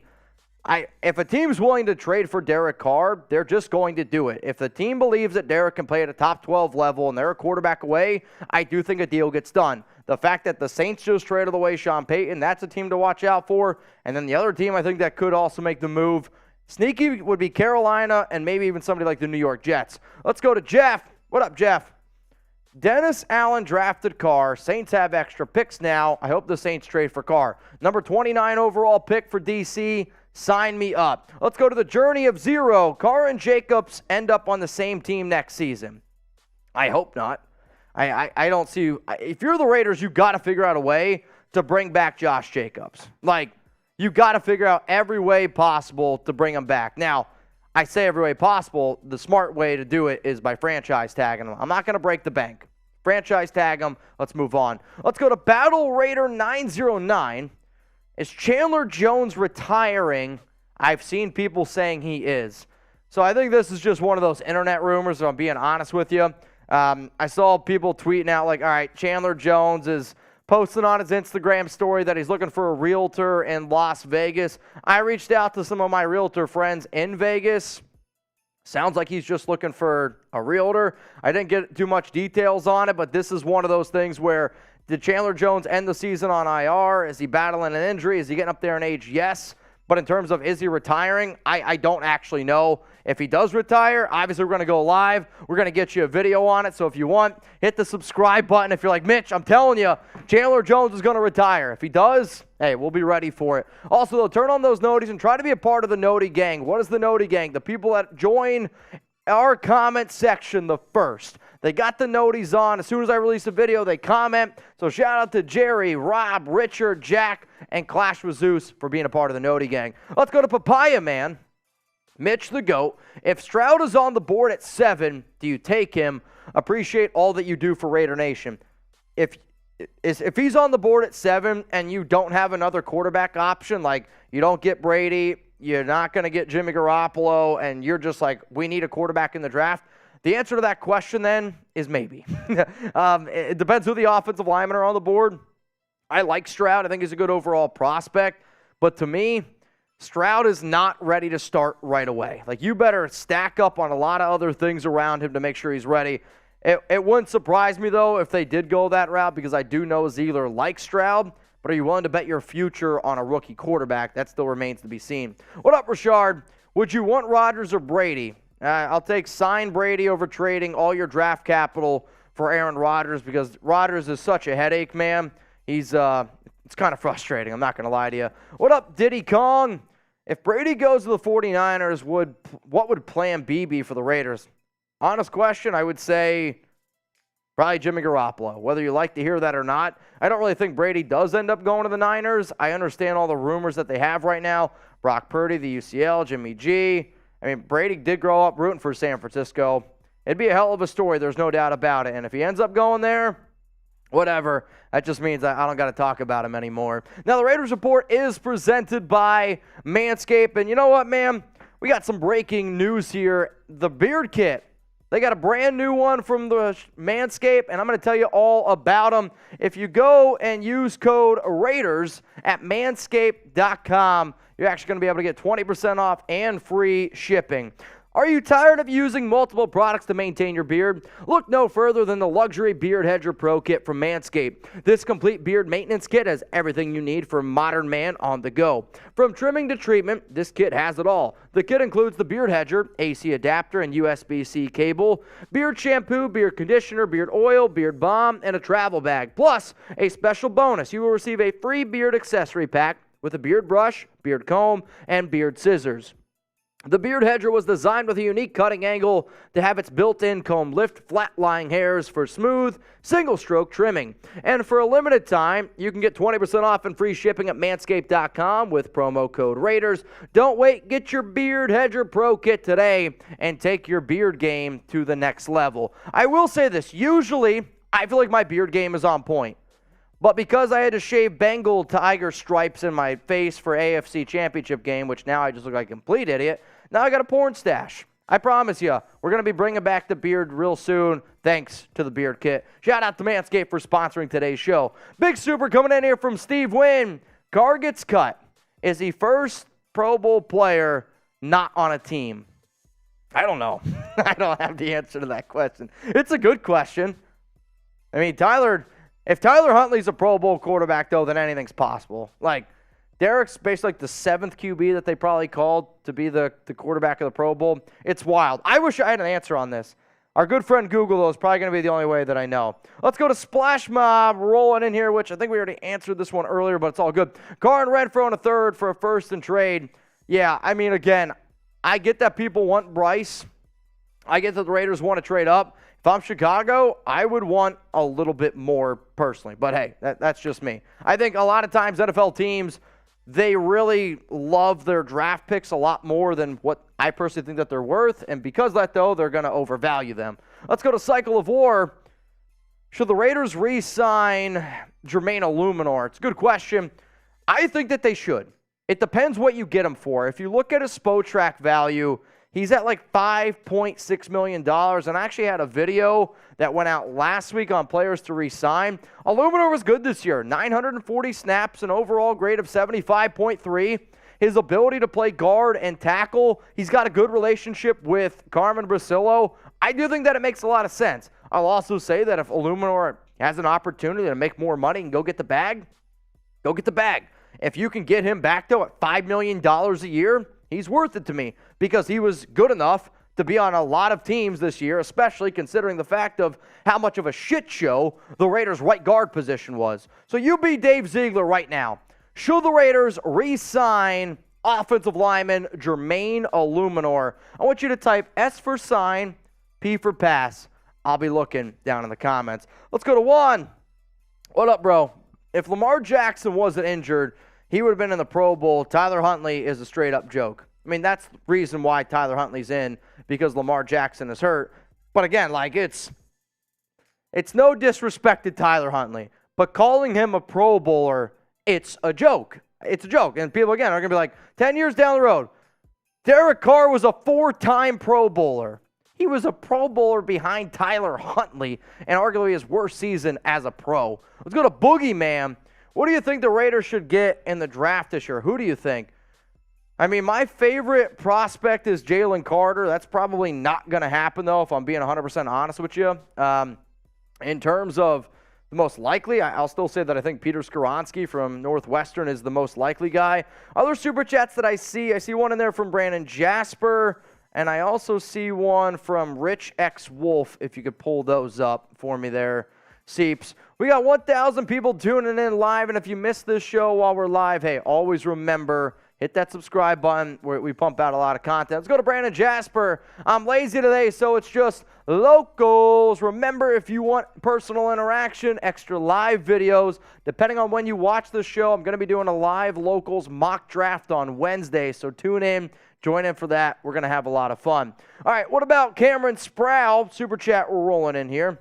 A: if a team's willing to trade for Derek Carr, they're just going to do it. If the team believes that Derek can play at a top 12 level and they're a quarterback away, I do think a deal gets done. The fact that the Saints just traded away Sean Payton, that's a team to watch out for. And then the other team I think that could also make the move, sneaky, would be Carolina and maybe even somebody like the New York Jets. Let's go to Jeff. What up, Jeff? Dennis Allen drafted Carr. Saints have extra picks now. I hope the Saints trade for Carr. Number 29 overall pick for DC. Sign me up. Let's go to the journey of zero. Carr and Jacobs end up on the same team next season. I hope not. I don't see you. If you're the Raiders, you got to figure out a way to bring back Josh Jacobs. Like, you got to figure out every way possible to bring him back. Now, I say every way possible. The smart way to do it is by franchise tagging him. I'm not going to break the bank. Franchise tag him. Let's move on. Let's go to Battle Raider 909. Is Chandler Jones retiring? I've seen people saying he is. So I think this is just one of those internet rumors, if I'm being honest with you. I saw people tweeting out like, all right, Chandler Jones is posting on his Instagram story that he's looking for a realtor in Las Vegas. I reached out to some of my realtor friends in Vegas. Sounds like he's just looking for a realtor. I didn't get too much details on it, but this is one of those things where did Chandler Jones end the season on IR? Is he battling an injury? Is he getting up there in age? Yes. But in terms of is he retiring, I don't actually know. If he does retire, obviously we're going to go live. We're going to get you a video on it. So if you want, hit the subscribe button. If you're like, Mitch, I'm telling you, Chandler Jones is going to retire. If he does, hey, we'll be ready for it. Also, though, turn on those noties and try to be a part of the Noti Gang. What is the Noti Gang? The people that join our comment section the first. They got the noties on. As soon as I release a video, they comment. So shout out to Jerry, Rob, Richard, Jack, and Clash with Zeus for being a part of the Noti Gang. Let's go to Papaya Man. Mitch the GOAT. If Stroud is on the board at 7, do you take him? Appreciate all that you do for Raider Nation. If he's on the board at 7 and you don't have another quarterback option, like you don't get Brady, you're not going to get Jimmy Garoppolo, and you're just like, we need a quarterback in the draft, the answer to that question then is maybe. It depends who the offensive linemen are on the board. I like Stroud. I think he's a good overall prospect. But to me, Stroud is not ready to start right away. Like, you better stack up on a lot of other things around him to make sure he's ready. It wouldn't surprise me, though, if they did go that route, because I do know Zeeler likes Stroud. But are you willing to bet your future on a rookie quarterback? That still remains to be seen. What up, Rashard? Would you want Rodgers or Brady? I'll take sign Brady over trading all your draft capital for Aaron Rodgers, because Rodgers is such a headache, man. It's kind of frustrating. I'm not going to lie to you. What up, Diddy Kong? If Brady goes to the 49ers, what would plan B be for the Raiders? Honest question, I would say probably Jimmy Garoppolo. Whether you like to hear that or not, I don't really think Brady does end up going to the Niners. I understand all the rumors that they have right now. Brock Purdy, the UCL, Jimmy G. I mean, Brady did grow up rooting for San Francisco. It'd be a hell of a story. There's no doubt about it. And if he ends up going there, whatever. That just means I don't got to talk about him anymore. Now, the Raiders Report is presented by Manscaped. And you know what, man? We got some breaking news here. The beard kit. They got a brand new one from the Manscaped, and I'm going to tell you all about them. If you go and use code Raiders at manscaped.com, you're actually going to be able to get 20% off and free shipping. Are you tired of using multiple products to maintain your beard? Look no further than the luxury Beard Hedger Pro Kit from Manscaped. This complete beard maintenance kit has everything you need for a modern man on the go. From trimming to treatment, this kit has it all. The kit includes the Beard Hedger, AC adapter, and USB-C cable, beard shampoo, beard conditioner, beard oil, beard balm, and a travel bag. Plus, a special bonus, you will receive a free beard accessory pack with a beard brush, beard comb, and beard scissors. The Beard Hedger was designed with a unique cutting angle to have its built-in comb lift flat-lying hairs for smooth, single-stroke trimming. And for a limited time, you can get 20% off and free shipping at manscaped.com with promo code Raiders. Don't wait, get your Beard Hedger Pro Kit today and take your beard game to the next level. I will say this, usually I feel like my beard game is on point. But because I had to shave Bengal tiger stripes in my face for AFC Championship game, which now I just look like a complete idiot, now I got a porn stash. I promise you, we're going to be bringing back the beard real soon, thanks to the beard kit. Shout out to Manscaped for sponsoring today's show. Big super coming in here from Steve Wynn. Carr gets cut. Is he first Pro Bowl player not on a team? I don't know. I don't have the answer to that question. It's a good question. I mean, if Tyler Huntley's a Pro Bowl quarterback, though, then anything's possible. Like, Derek's basically like the 7th QB that they probably called to be the quarterback of the Pro Bowl. It's wild. I wish I had an answer on this. Our good friend Google, though, is probably going to be the only way that I know. Let's go to Splash Mob rolling in here, which I think we already answered this one earlier, but it's all good. Carr and Renfro in a third for a first and trade. Yeah, I mean, again, I get that people want Bryce. I get that the Raiders want to trade up. If I'm Chicago, I would want a little bit more personally. But, hey, that's just me. I think a lot of times NFL teams, they really love their draft picks a lot more than what I personally think that they're worth. And because of that, though, they're going to overvalue them. Let's go to Cycle of War. Should the Raiders re-sign Jermaine Illuminor? It's a good question. I think that they should. It depends what you get him for. If you look at his Spotrac value, he's at like $5.6 million. And I actually had a video that went out last week on players to re-sign. Illuminor was good this year. 940 snaps, an overall grade of 75.3. His ability to play guard and tackle, he's got a good relationship with Carmen Brasillo. I do think that it makes a lot of sense. I'll also say that if Illuminor has an opportunity to make more money and go get the bag, go get the bag. If you can get him back, though, at $5 million a year, he's worth it to me because he was good enough to be on a lot of teams this year, especially considering the fact of how much of a shit show the Raiders' right guard position was. So you be Dave Ziegler right now. Should the Raiders re-sign offensive lineman Jermaine Illuminor? I want you to type S for sign, P for pass. I'll be looking down in the comments. Let's go to Juan. What up, bro? If Lamar Jackson wasn't injured, he would have been in the Pro Bowl. Tyler Huntley is a straight-up joke. I mean, that's the reason why Tyler Huntley's in, because Lamar Jackson is hurt. But again, like, it's no disrespect to Tyler Huntley, but calling him a Pro Bowler, it's a joke. It's a joke. And people, again, are going to be like, 10 years down the road, Derek Carr was a 4-time Pro Bowler. He was a Pro Bowler behind Tyler Huntley and arguably his worst season as a pro. Let's go to Boogeyman. What do you think the Raiders should get in the draft this year? Who do you think? I mean, my favorite prospect is Jalen Carter. That's probably not going to happen, though, if I'm being 100% honest with you. In terms of the most likely, I'll still say that I think Peter Skoronski from Northwestern is the most likely guy. Other Super Chats that I see one in there from Brandon Jasper, and I also see one from Rich X Wolf, if you could pull those up for me there, Seeps. We got 1,000 people tuning in live, and if you missed this show while we're live, hey, always remember, hit that subscribe button. We pump out a lot of content. Let's go to Brandon Jasper. I'm lazy today, so it's just locals. Remember, if you want personal interaction, extra live videos, depending on when you watch the show, I'm going to be doing a live locals mock draft on Wednesday, so tune in. Join in for that. We're going to have a lot of fun. All right, what about Cameron Sproul? Super chat, we're rolling in here.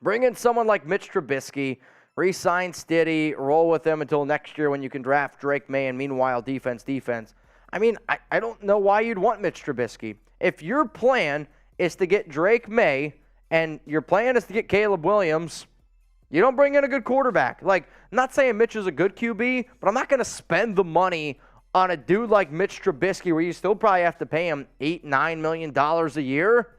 A: Bring in someone like Mitch Trubisky. Re-sign Stiddy, roll with them until next year when you can draft Drake May, and meanwhile, defense. I mean, I don't know why you'd want Mitch Trubisky. If your plan is to get Drake May and your plan is to get Caleb Williams, you don't bring in a good quarterback. Like, I'm not saying Mitch is a good QB, but I'm not going to spend the money on a dude like Mitch Trubisky where you still probably have to pay him $8-9 million a year.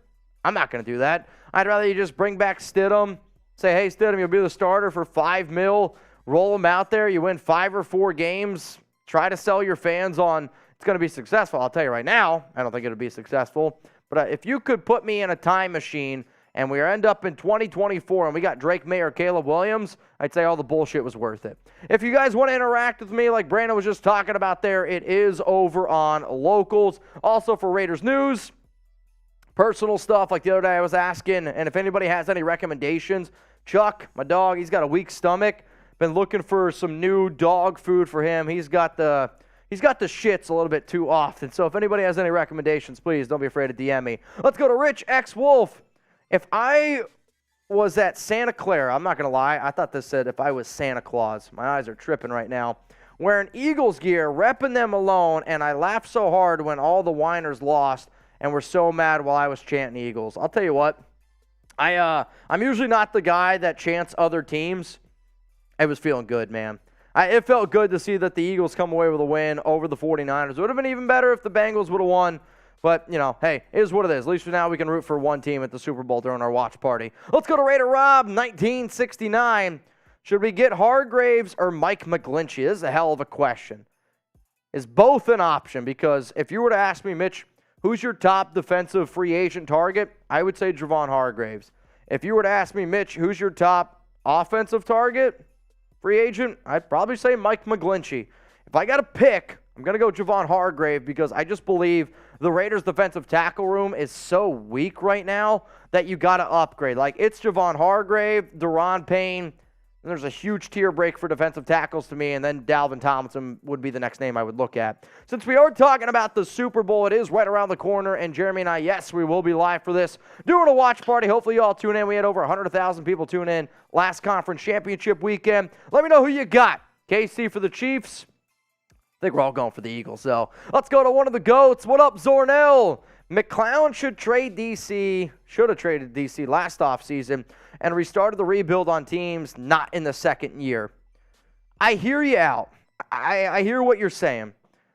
A: I'm not going to do that. I'd rather you just bring back Stidham. Say, hey, Stidham, you'll be the starter for $5 million. Roll him out there. You win 5 or 4 games. Try to sell your fans on it's going to be successful. I'll tell you right now, I don't think it'll be successful. But if you could put me in a time machine and we end up in 2024 and we got Drake May or Caleb Williams, I'd say all the bullshit was worth it. If you guys want to interact with me like Brandon was just talking about there, it is over on Locals. Also for Raiders News, personal stuff like the other day I was asking, and if anybody has any recommendations, Chuck, my dog, he's got a weak stomach. Been looking for some new dog food for him. He's got the shits a little bit too often. So if anybody has any recommendations, please don't be afraid to DM me. Let's go to Rich X Wolf. If I was at Santa Clara, I'm not going to lie, I thought this said if I was Santa Claus. My eyes are tripping right now. Wearing Eagles gear, repping them alone, and I laughed so hard when all the whiners lost and were so mad while I was chanting Eagles. I'll tell you what. I'm usually not the guy that chants other teams. It was feeling good, man. It felt good to see that the Eagles come away with a win over the 49ers. It would have been even better if the Bengals would have won. But, you know, hey, it is what it is. At least for now we can root for one team at the Super Bowl during our watch party. Let's go to Raider Rob, 1969. Should we get Hargraves or Mike McGlinchey? This is a hell of a question. Is both an option? Because if you were to ask me, Mitch, who's your top defensive free agent target? I would say Javon Hargraves. If you were to ask me, Mitch, who's your top offensive target, free agent, I'd probably say Mike McGlinchey. If I got to pick, I'm going to go Javon Hargrave because I just believe the Raiders' defensive tackle room is so weak right now that you got to upgrade. Like, it's Javon Hargrave, Deron Payne, and there's a huge tier break for defensive tackles to me, and then Dalvin Tomlinson would be the next name I would look at. Since we are talking about the Super Bowl, it is right around the corner, and Jeremy and I, yes, we will be live for this, doing a watch party. Hopefully you all tune in. We had over 100,000 people tune in last conference championship weekend. Let me know who you got. KC for the Chiefs. I think we're all going for the Eagles. So let's go to one of the GOATs. What up, Zornell? McClown should have traded DC last offseason and restarted the rebuild on teams not in the second year. I hear you out. I hear what you're saying.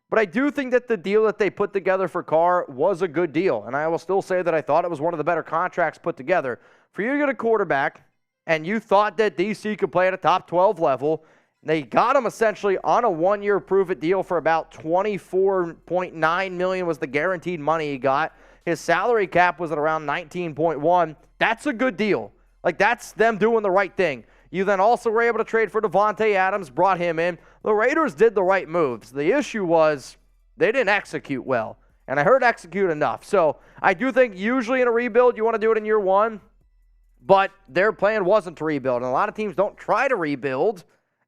A: But I do think that the deal that they put together for Carr was a good deal. And I will still say that I thought it was one of the better contracts put together. For you to get a quarterback and you thought that DC could play at a top 12 level, They got him essentially on a one-year prove-it deal for about $24.9 million was the guaranteed money he got. His salary cap was at around 19.1. That's a good deal. Like, that's them doing the right thing. You then also were able to trade for Devontae Adams, brought him in. The Raiders did the right moves. The issue was they didn't execute well, and I heard execute enough. So I do think usually in a rebuild you want to do it in year one, but their plan wasn't to rebuild, and a lot of teams don't try to rebuild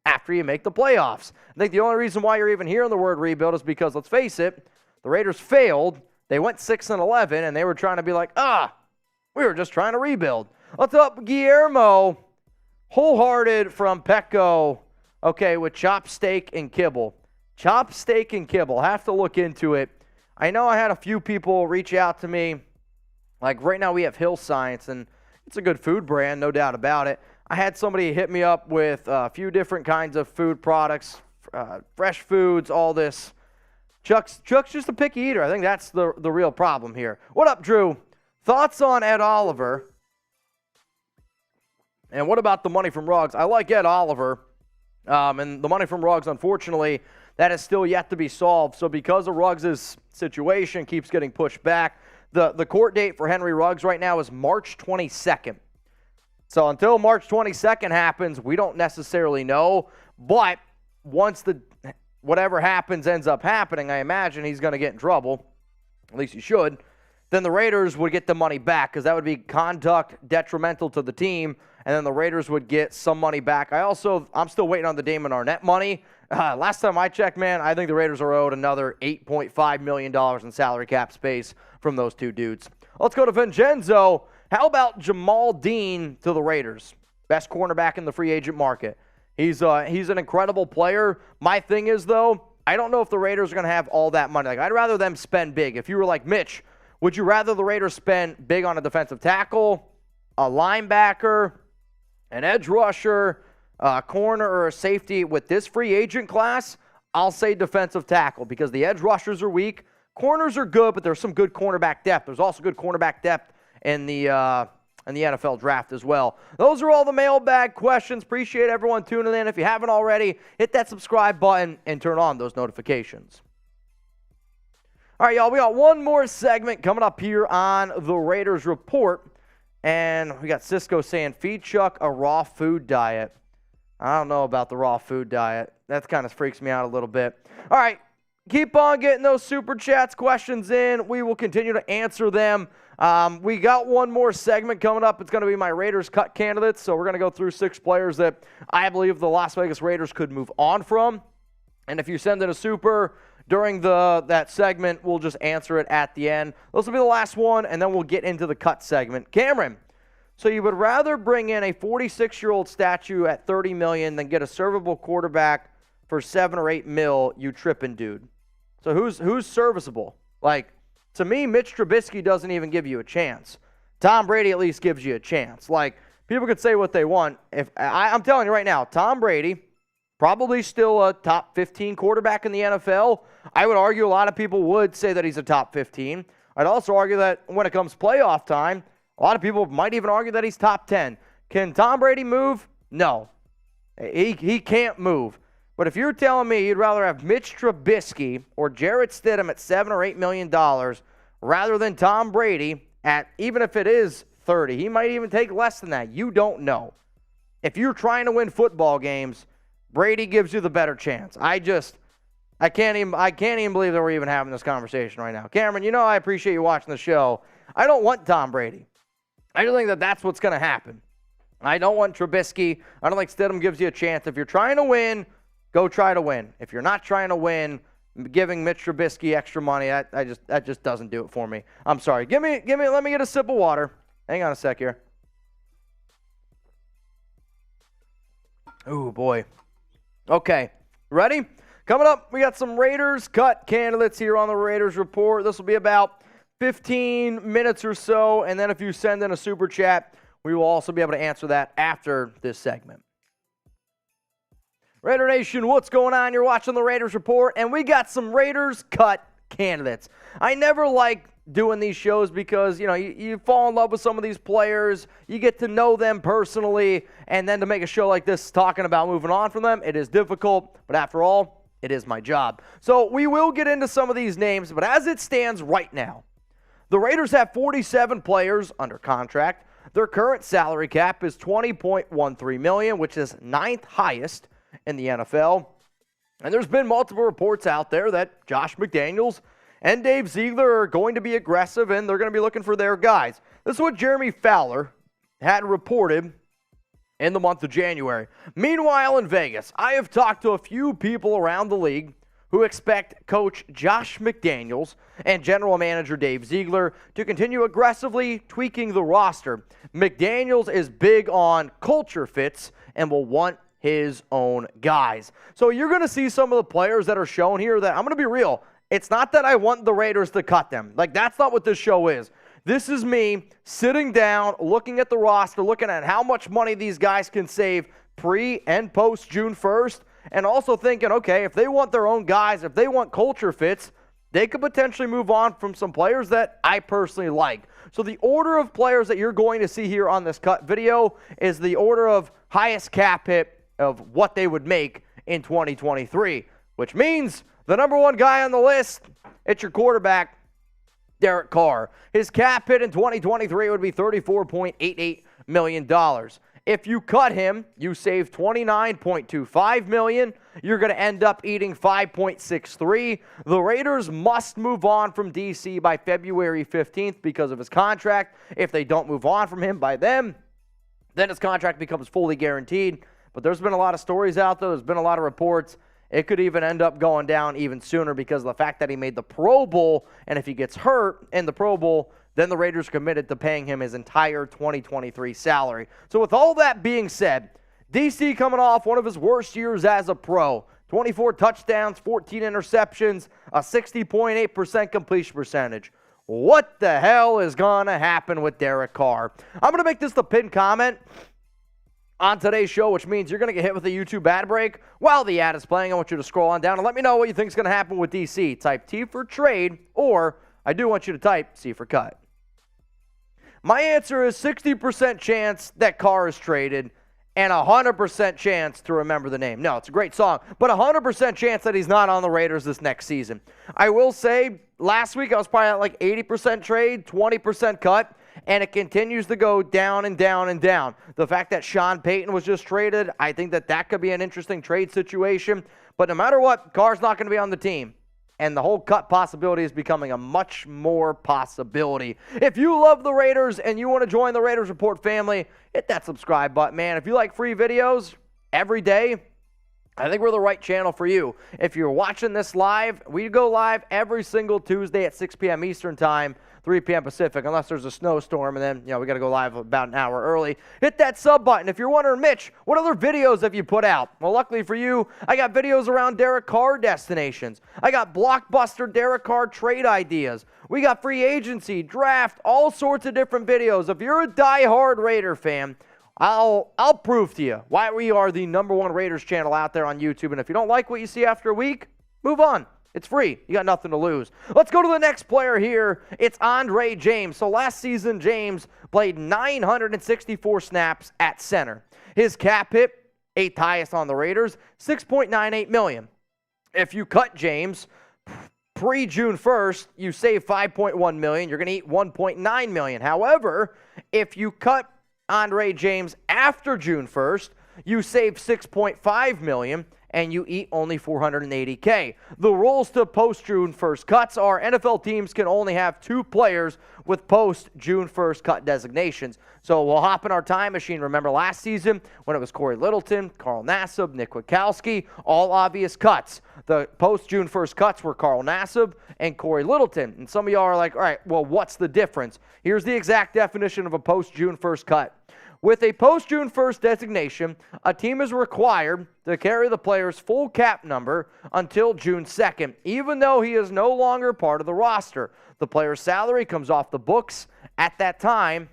A: after you make the playoffs. I think the only reason why you're even hearing the word rebuild is because, let's face it, the Raiders failed. They went 6-11, and they were trying to be like, we were just trying to rebuild. What's up, Guillermo? Wholehearted from Petco. Okay, with chop steak and kibble. Chop steak and kibble. Have to look into it. I know I had a few people reach out to me. Like right now we have Hill Science, and it's a good food brand, no doubt about it. I had somebody hit me up with a few different kinds of food products, fresh foods, all this. Chuck's just a picky eater. I think that's the real problem here. What up, Drew? Thoughts on Ed Oliver? And what about the money from Ruggs? I like Ed Oliver. And the money from Ruggs, unfortunately, that is still yet to be solved. So because of Ruggs' situation keeps getting pushed back, the court date for Henry Ruggs right now is March 22nd. So until March 22nd happens, we don't necessarily know. But once whatever happens ends up happening, I imagine he's going to get in trouble. At least he should. Then the Raiders would get the money back because that would be conduct detrimental to the team. And then the Raiders would get some money back. I'm still waiting on the Damon Arnett money. Last time I checked, man, I think the Raiders are owed another $8.5 million in salary cap space from those two dudes. Let's go to Vincenzo. How about Jamal Dean to the Raiders? Best cornerback in the free agent market. He's an incredible player. My thing is, though, I don't know if the Raiders are going to have all that money. Like, I'd rather them spend big. If you were like Mitch, would you rather the Raiders spend big on a defensive tackle, a linebacker, an edge rusher, a corner, or a safety? With this free agent class, I'll say defensive tackle because the edge rushers are weak. Corners are good, but there's some good cornerback depth. There's also good cornerback depth in the NFL draft as well. Those are all the mailbag questions. Appreciate everyone tuning in. If you haven't already, hit that subscribe button and turn on those notifications. All right, y'all, we got one more segment coming up here on the Raiders Report. And we got Cisco saying, feed Chuck a raw food diet. I don't know about the raw food diet. That kind of freaks me out a little bit. All right, keep on getting those super chats questions in. We will continue to answer them. We got one more segment coming up. It's going to be my Raiders cut candidates. So we're going to go through 6 players that I believe the Las Vegas Raiders could move on from. And if you send in a super during that segment, we'll just answer it at the end. This will be the last one, and then we'll get into the cut segment. Cameron, so you would rather bring in a 46-year-old statue at $30 million than get a servable quarterback for $7 or $8 million, you tripping dude. So who's serviceable? Like, to me, Mitch Trubisky doesn't even give you a chance. Tom Brady at least gives you a chance. Like, people could say what they want. I'm telling you right now, Tom Brady, probably still a top 15 quarterback in the NFL. I would argue a lot of people would say that he's a top 15. I'd also argue that when it comes playoff time, a lot of people might even argue that he's top 10. Can Tom Brady move? No. He can't move. But if you're telling me you'd rather have Mitch Trubisky or Jarrett Stidham at $7 or $8 million rather than Tom Brady at, even if it is 30, he might even take less than that. You don't know. If you're trying to win football games, Brady gives you the better chance. I can't even believe that we're even having this conversation right now. Cameron, you know I appreciate you watching the show. I don't want Tom Brady. I don't think that that's what's going to happen. I don't want Trubisky. I don't think Stidham gives you a chance. If you're trying to win, go try to win. If you're not trying to win, giving Mitch Trubisky extra money, that just doesn't do it for me. I'm sorry. Let me get a sip of water. Hang on a sec here. Oh boy. Okay, ready? Coming up, we got some Raiders cut candidates here on the Raiders Report. This will be about 15 minutes or so, and then if you send in a super chat, we will also be able to answer that after this segment. Raider Nation, what's going on? You're watching the Raiders Report, and we got some Raiders cut candidates. I never like doing these shows because, you fall in love with some of these players, you get to know them personally, and then to make a show like this talking about moving on from them, it is difficult, but after all, it is my job. So we will get into some of these names, but as it stands right now, the Raiders have 47 players under contract. Their current salary cap is $20.13 million, which is 9th highest in the NFL. And there's been multiple reports out there that Josh McDaniels and Dave Ziegler are going to be aggressive and they're going to be looking for their guys. This is what Jeremy Fowler had reported in the month of January. Meanwhile, in Vegas, I have talked to a few people around the league who expect coach Josh McDaniels and general manager Dave Ziegler to continue aggressively tweaking the roster. McDaniels is big on culture fits and will want his own guys. So you're going to see some of the players that are shown here that, I'm going to be real, it's not that I want the Raiders to cut them. That's not what this show is. This is me sitting down, looking at the roster, looking at how much money these guys can save pre and post June 1st, and also thinking, okay, if they want their own guys, if they want culture fits, they could potentially move on from some players that I personally like. So the order of players that you're going to see here on this cut video is the order of highest cap hit of what they would make in 2023, which means the number one guy on the list, it's your quarterback, Derek Carr. His cap hit in 2023 would be $34.88 million. If you cut him, you save $29.25 million. You're going to end up eating $5.63. The Raiders must move on from DC by February 15th because of his contract. If they don't move on from him by then his contract becomes fully guaranteed. But there's been a lot of stories out there. There's been a lot of reports. It could even end up going down even sooner because of the fact that he made the Pro Bowl, and if he gets hurt in the Pro Bowl, then the Raiders committed to paying him his entire 2023 salary. So with all that being said, DC coming off one of his worst years as a pro. 24 touchdowns, 14 interceptions, a 60.8% completion percentage. What the hell is going to happen with Derek Carr? I'm going to make this the pinned comment on today's show, which means you're going to get hit with a YouTube ad break while the ad is playing. I want you to scroll on down and let me know what you think is going to happen with DC. Type T for trade, or I do want you to type C for cut. My answer is 60% chance that Carr is traded and 100% chance to remember the name. No, it's a great song, but 100% chance that he's not on the Raiders this next season. I will say, last week I was probably at like 80% trade, 20% cut, and it continues to go down and down and down. The fact that Sean Payton was just traded, I think that could be an interesting trade situation. But no matter what, Carr's not going to be on the team. And the whole cut possibility is becoming a much more possibility. If you love the Raiders and you want to join the Raiders Report family, hit that subscribe button, man. If you like free videos every day, I think we're the right channel for you. If you're watching this live, we go live every single Tuesday at 6 p.m. Eastern Time, 3 p.m. Pacific, unless there's a snowstorm, and then, we got to go live about an hour early. Hit that sub button. If you're wondering, Mitch, what other videos have you put out? Well, luckily for you, I got videos around Derek Carr destinations. I got blockbuster Derek Carr trade ideas. We got free agency, draft, all sorts of different videos. If you're a diehard Raider fan, I'll prove to you why we are the number one Raiders channel out there on YouTube. And if you don't like what you see after a week, move on. It's free. You got nothing to lose. Let's go to the next player here. It's Andre James. So last season, James played 964 snaps at center. His cap hit, 8th highest on the Raiders, $6.98 million. If you cut James pre-June 1st, you save $5.1 million. You're going to eat $1.9 million. However, if you cut Andre James after June 1st, you save $6.5 million. And you eat only $480K. The rules to post-June 1st cuts are NFL teams can only have 2 players with post-June 1st cut designations. So we'll hop in our time machine. Remember last season when it was Corey Littleton, Carl Nassib, Nick Witkowski, all obvious cuts. The post-June 1st cuts were Carl Nassib and Corey Littleton. And some of y'all are like, all right, well, what's the difference? Here's the exact definition of a post-June 1st cut. With a post-June 1st designation, a team is required to carry the player's full cap number until June 2nd, even though he is no longer part of the roster. The player's salary comes off the books at that time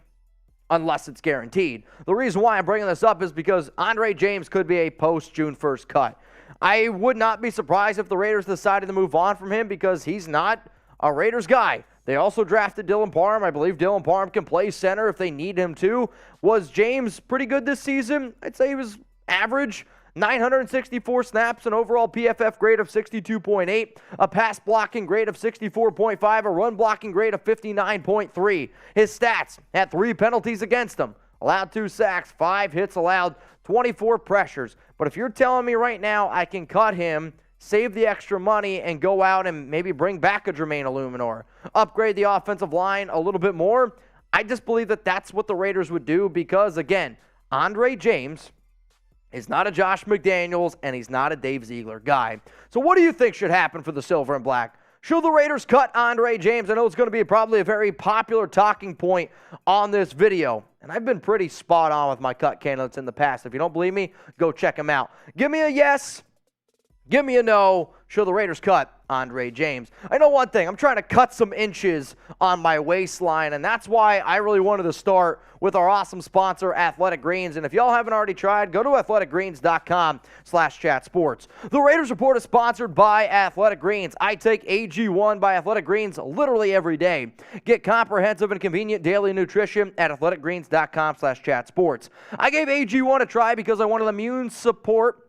A: unless it's guaranteed. The reason why I'm bringing this up is because Andre James could be a post-June 1st cut. I would not be surprised if the Raiders decided to move on from him because he's not a Raiders guy. They also drafted Dylan Parham. I believe Dylan Parham can play center if they need him to. Was James pretty good this season? I'd say he was average. 964 snaps, an overall PFF grade of 62.8, a pass blocking grade of 64.5, a run blocking grade of 59.3. His stats had 3 penalties against him, allowed 2 sacks, 5 hits allowed, 24 pressures. But if you're telling me right now I can cut him, save the extra money, and go out and maybe bring back a Jermaine Illuminor, upgrade the offensive line a little bit more, I just believe that that's what the Raiders would do because, again, Andre James is not a Josh McDaniels, and he's not a Dave Ziegler guy. So what do you think should happen for the Silver and Black? Should the Raiders cut Andre James? I know it's going to be probably a very popular talking point on this video, and I've been pretty spot on with my cut candidates in the past. If you don't believe me, go check them out. Give me a yes. Give me a no. Should the Raiders cut Andre James? I know one thing. I'm trying to cut some inches on my waistline, and that's why I really wanted to start with our awesome sponsor, Athletic Greens. And if y'all haven't already tried, go to athleticgreens.com/chatsports. The Raiders Report is sponsored by Athletic Greens. I take AG1 by Athletic Greens literally every day. Get comprehensive and convenient daily nutrition at athleticgreens.com/chatsports. I gave AG1 a try because I wanted immune support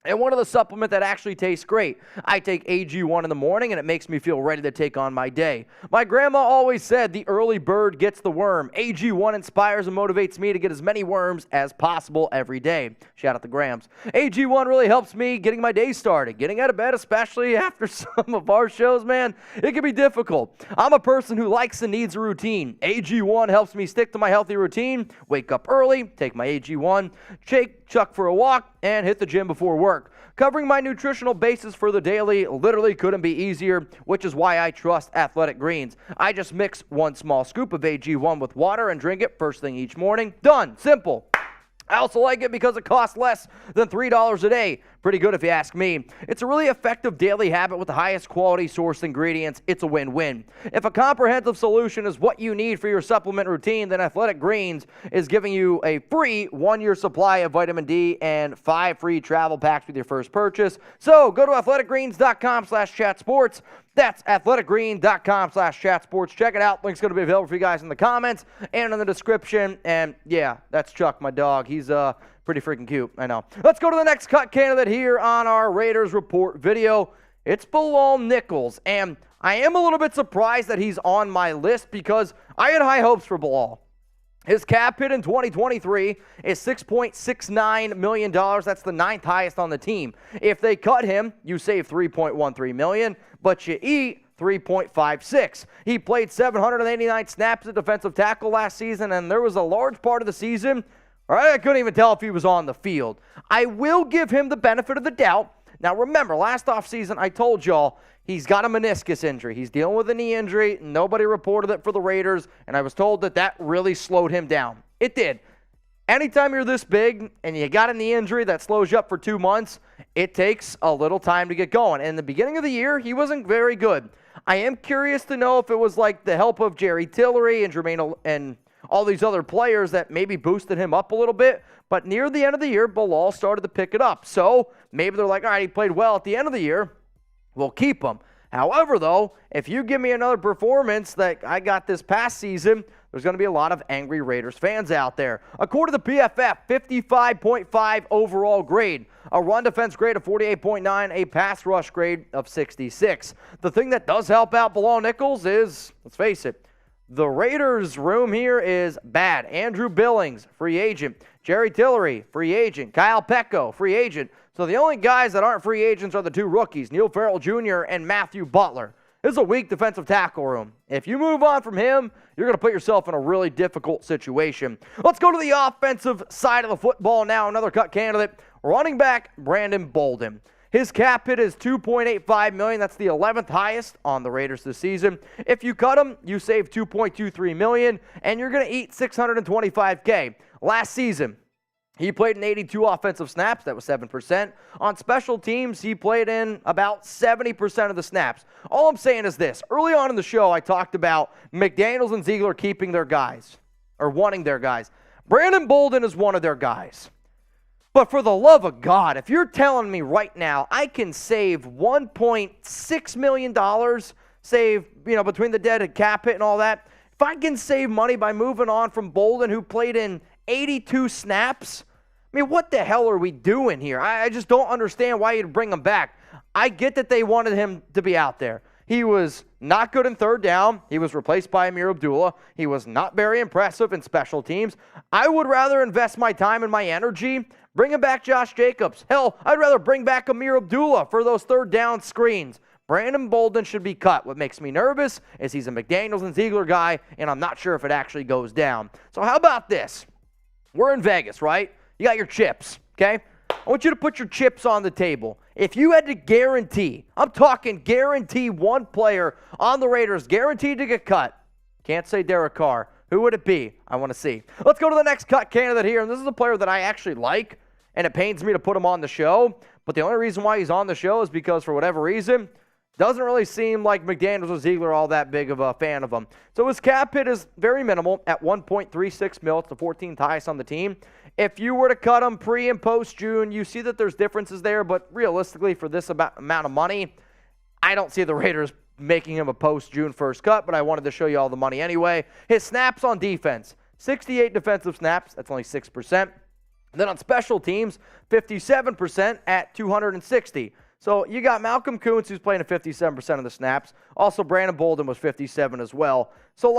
A: and one of the supplement that actually tastes great. I take AG1 in the morning, and it makes me feel ready to take on my day. My grandma always said the early bird gets the worm. AG1 inspires and motivates me to get as many worms as possible every day. Shout out to Grams. AG1 really helps me getting my day started. Getting out of bed, especially after some of our shows, man, it can be difficult. I'm a person who likes and needs a routine. AG1 helps me stick to my healthy routine, wake up early, take my AG1, chuck for a walk, and hit the gym before work. Covering my nutritional basis for the daily literally couldn't be easier, which is why I trust Athletic Greens. I just mix 1 small scoop of AG1 with water and drink it first thing each morning. Done. Simple. I also like it because it costs less than $3 a day. Pretty good if you ask me. It's a really effective daily habit with the highest quality sourced ingredients. It's a win-win. If a comprehensive solution is what you need for your supplement routine, then Athletic Greens is giving you a free 1-year supply of vitamin D and 5 free travel packs with your first purchase. So go to athleticgreens.com/chatsports. That's athleticgreen.com/chatsports. Check it out. Link's going to be available for you guys in the comments and in the description. And yeah, that's Chuck, my dog. He's pretty freaking cute, I know. Let's go to the next cut candidate here on our Raiders Report video. It's Bilal Nichols, and I am a little bit surprised that he's on my list because I had high hopes for Bilal. His cap hit in 2023 is $6.69 million. That's the 9th highest on the team. If they cut him, you save $3.13 million, but you eat $3.56. He played 789 snaps at defensive tackle last season, and there was a large part of the season I couldn't even tell if he was on the field. I will give him the benefit of the doubt. Now, remember, last offseason, I told y'all he's got a meniscus injury. He's dealing with a knee injury. Nobody reported it for the Raiders, and I was told that that really slowed him down. It did. Anytime you're this big and you got a knee injury that slows you up for 2 months, it takes a little time to get going. And in the beginning of the year, he wasn't very good. I am curious to know if it was like the help of Jerry Tillery and Jermaine and all these other players that maybe boosted him up a little bit. But near the end of the year, Bilal started to pick it up. So maybe they're like, all right, he played well at the end of the year. We'll keep him. However, though, if you give me another performance that I got this past season, there's going to be a lot of angry Raiders fans out there. According to PFF, 55.5 overall grade, a run defense grade of 48.9, a pass rush grade of 66. The thing that does help out Bilal Nichols is, let's face it, the Raiders' room here is bad. Andrew Billings, free agent. Jerry Tillery, free agent. Kyle Pecco, free agent. So the only guys that aren't free agents are the 2 rookies, Neil Farrell Jr. and Matthew Butler. This is a weak defensive tackle room. If you move on from him, you're going to put yourself in a really difficult situation. Let's go to the offensive side of the football now. Another cut candidate, running back Brandon Bolden. His cap hit is $2.85 million. That's the 11th highest on the Raiders this season. If you cut him, you save $2.23 million, and you're going to eat $625K. Last season, he played in 82 offensive snaps. That was 7%. On special teams, he played in about 70% of the snaps. All I'm saying is this. Early on in the show, I talked about McDaniels and Ziegler keeping their guys, or wanting their guys. Brandon Bolden is one of their guys. But for the love of God, if you're telling me right now I can save $1.6 million, save, between the dead and cap hit and all that, if I can save money by moving on from Bolden, who played in 82 snaps, I mean, what the hell are we doing here? I just don't understand why you'd bring him back. I get that they wanted him to be out there. He was not good in third down. He was replaced by Amir Abdullah. He was not very impressive in special teams. I would rather invest my time and my energy bringing back Josh Jacobs. Hell, I'd rather bring back Amir Abdullah for those third down screens. Brandon Bolden should be cut. What makes me nervous is he's a McDaniels and Ziegler guy, and I'm not sure if it actually goes down. So how about this? We're in Vegas, right? You got your chips, okay? I want you to put your chips on the table. If you had to guarantee, I'm talking guarantee one player on the Raiders guaranteed to get cut, can't say Derek Carr. Who would it be? I want to see. Let's go to the next cut candidate here, and this is a player that I actually like, and it pains me to put him on the show, but the only reason why he's on the show is because for whatever reason, doesn't really seem like McDaniels or Ziegler are all that big of a fan of him. So his cap hit is very minimal at $1.36 million. It's the 14th highest on the team. If you were to cut him pre and post June, you see that there's differences there, but realistically for this amount of money, I don't see the Raiders making him a post June 1st cut, but I wanted to show you all the money anyway. His snaps on defense, 68 defensive snaps, that's only 6%. And then on special teams, 57% at 260. So you got Malcolm Koonce, who's playing at 57% of the snaps. Also, Brandon Bolden was 57 as well. So,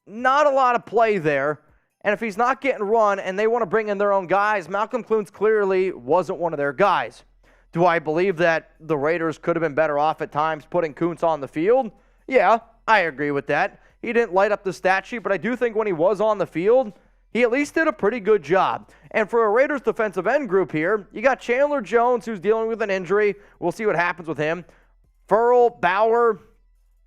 A: not a lot of play there. And if he's not getting run and they want to bring in their own guys, Malcolm Koonce clearly wasn't one of their guys. Do I believe that the Raiders could have been better off at times putting Koonce on the field? Yeah, I agree with that. He didn't light up the stat sheet, but I do think when he was on the field, he at least did a pretty good job. And for a Raiders defensive end group here, you got Chandler Jones, who's dealing with an injury. We'll see what happens with him. Furl, Bauer,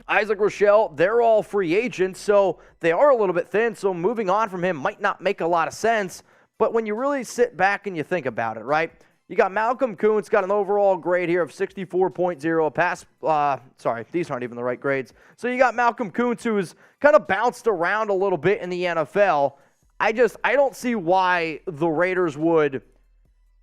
A: Isaac Rochelle, they're all free agents, so they are a little bit thin, so moving on from him might not make a lot of sense. But when you really sit back and you think about it, right, you got Malcolm Koonce, got an overall grade here of 64.0, these aren't even the right grades. So you got Malcolm Koonce, who's kind of bounced around a little bit in the NFL. I don't see why the Raiders would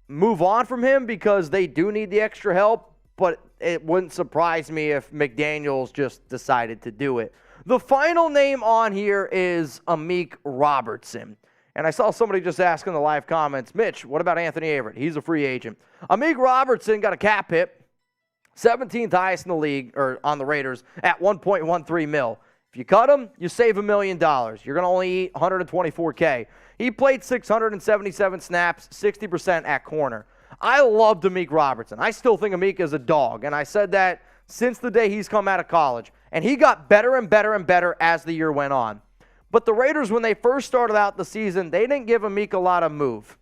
A: move on from him because they do need the extra help, but it wouldn't surprise me if McDaniels just decided to do it. The final name on here is Amik Robertson. And I saw somebody just ask in the live comments, Mitch, what about Anthony Averett? He's a free agent. Amik Robertson got a cap hit, 17th highest in the league, or on the Raiders, at $1.13 million. If you cut him, you save $1 million. You're going to only eat $124K. He played 677 snaps, 60% at corner. I loved Amik Robertson. I still think Amik is a dog, and I said that since the day he's come out of college. And he got better and better and better as the year went on. But the Raiders, when they first started out the season, they didn't give Amik a lot of move.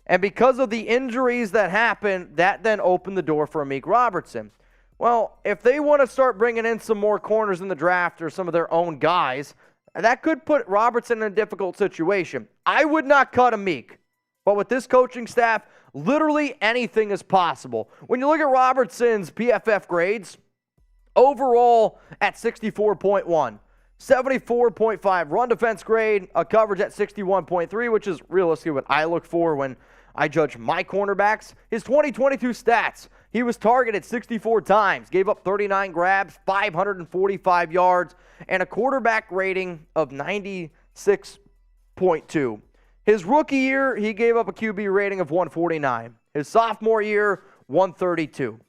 A: And because of the injuries that happened, that then opened the door for Amik Robertson. Well, if they want to start bringing in some more corners in the draft or some of their own guys, that could put Robertson in a difficult situation. I would not cut Amik. But with this coaching staff, literally anything is possible. When you look at Robertson's PFF grades, overall at 64.1, 74.5 run defense grade, a coverage at 61.3, which is realistically what I look for when I judge my cornerbacks. His 2022 stats, he was targeted 64 times, gave up 39 grabs, 545 yards, and a quarterback rating of 96.2. His rookie year, he gave up a QB rating of 149. His sophomore year, 132.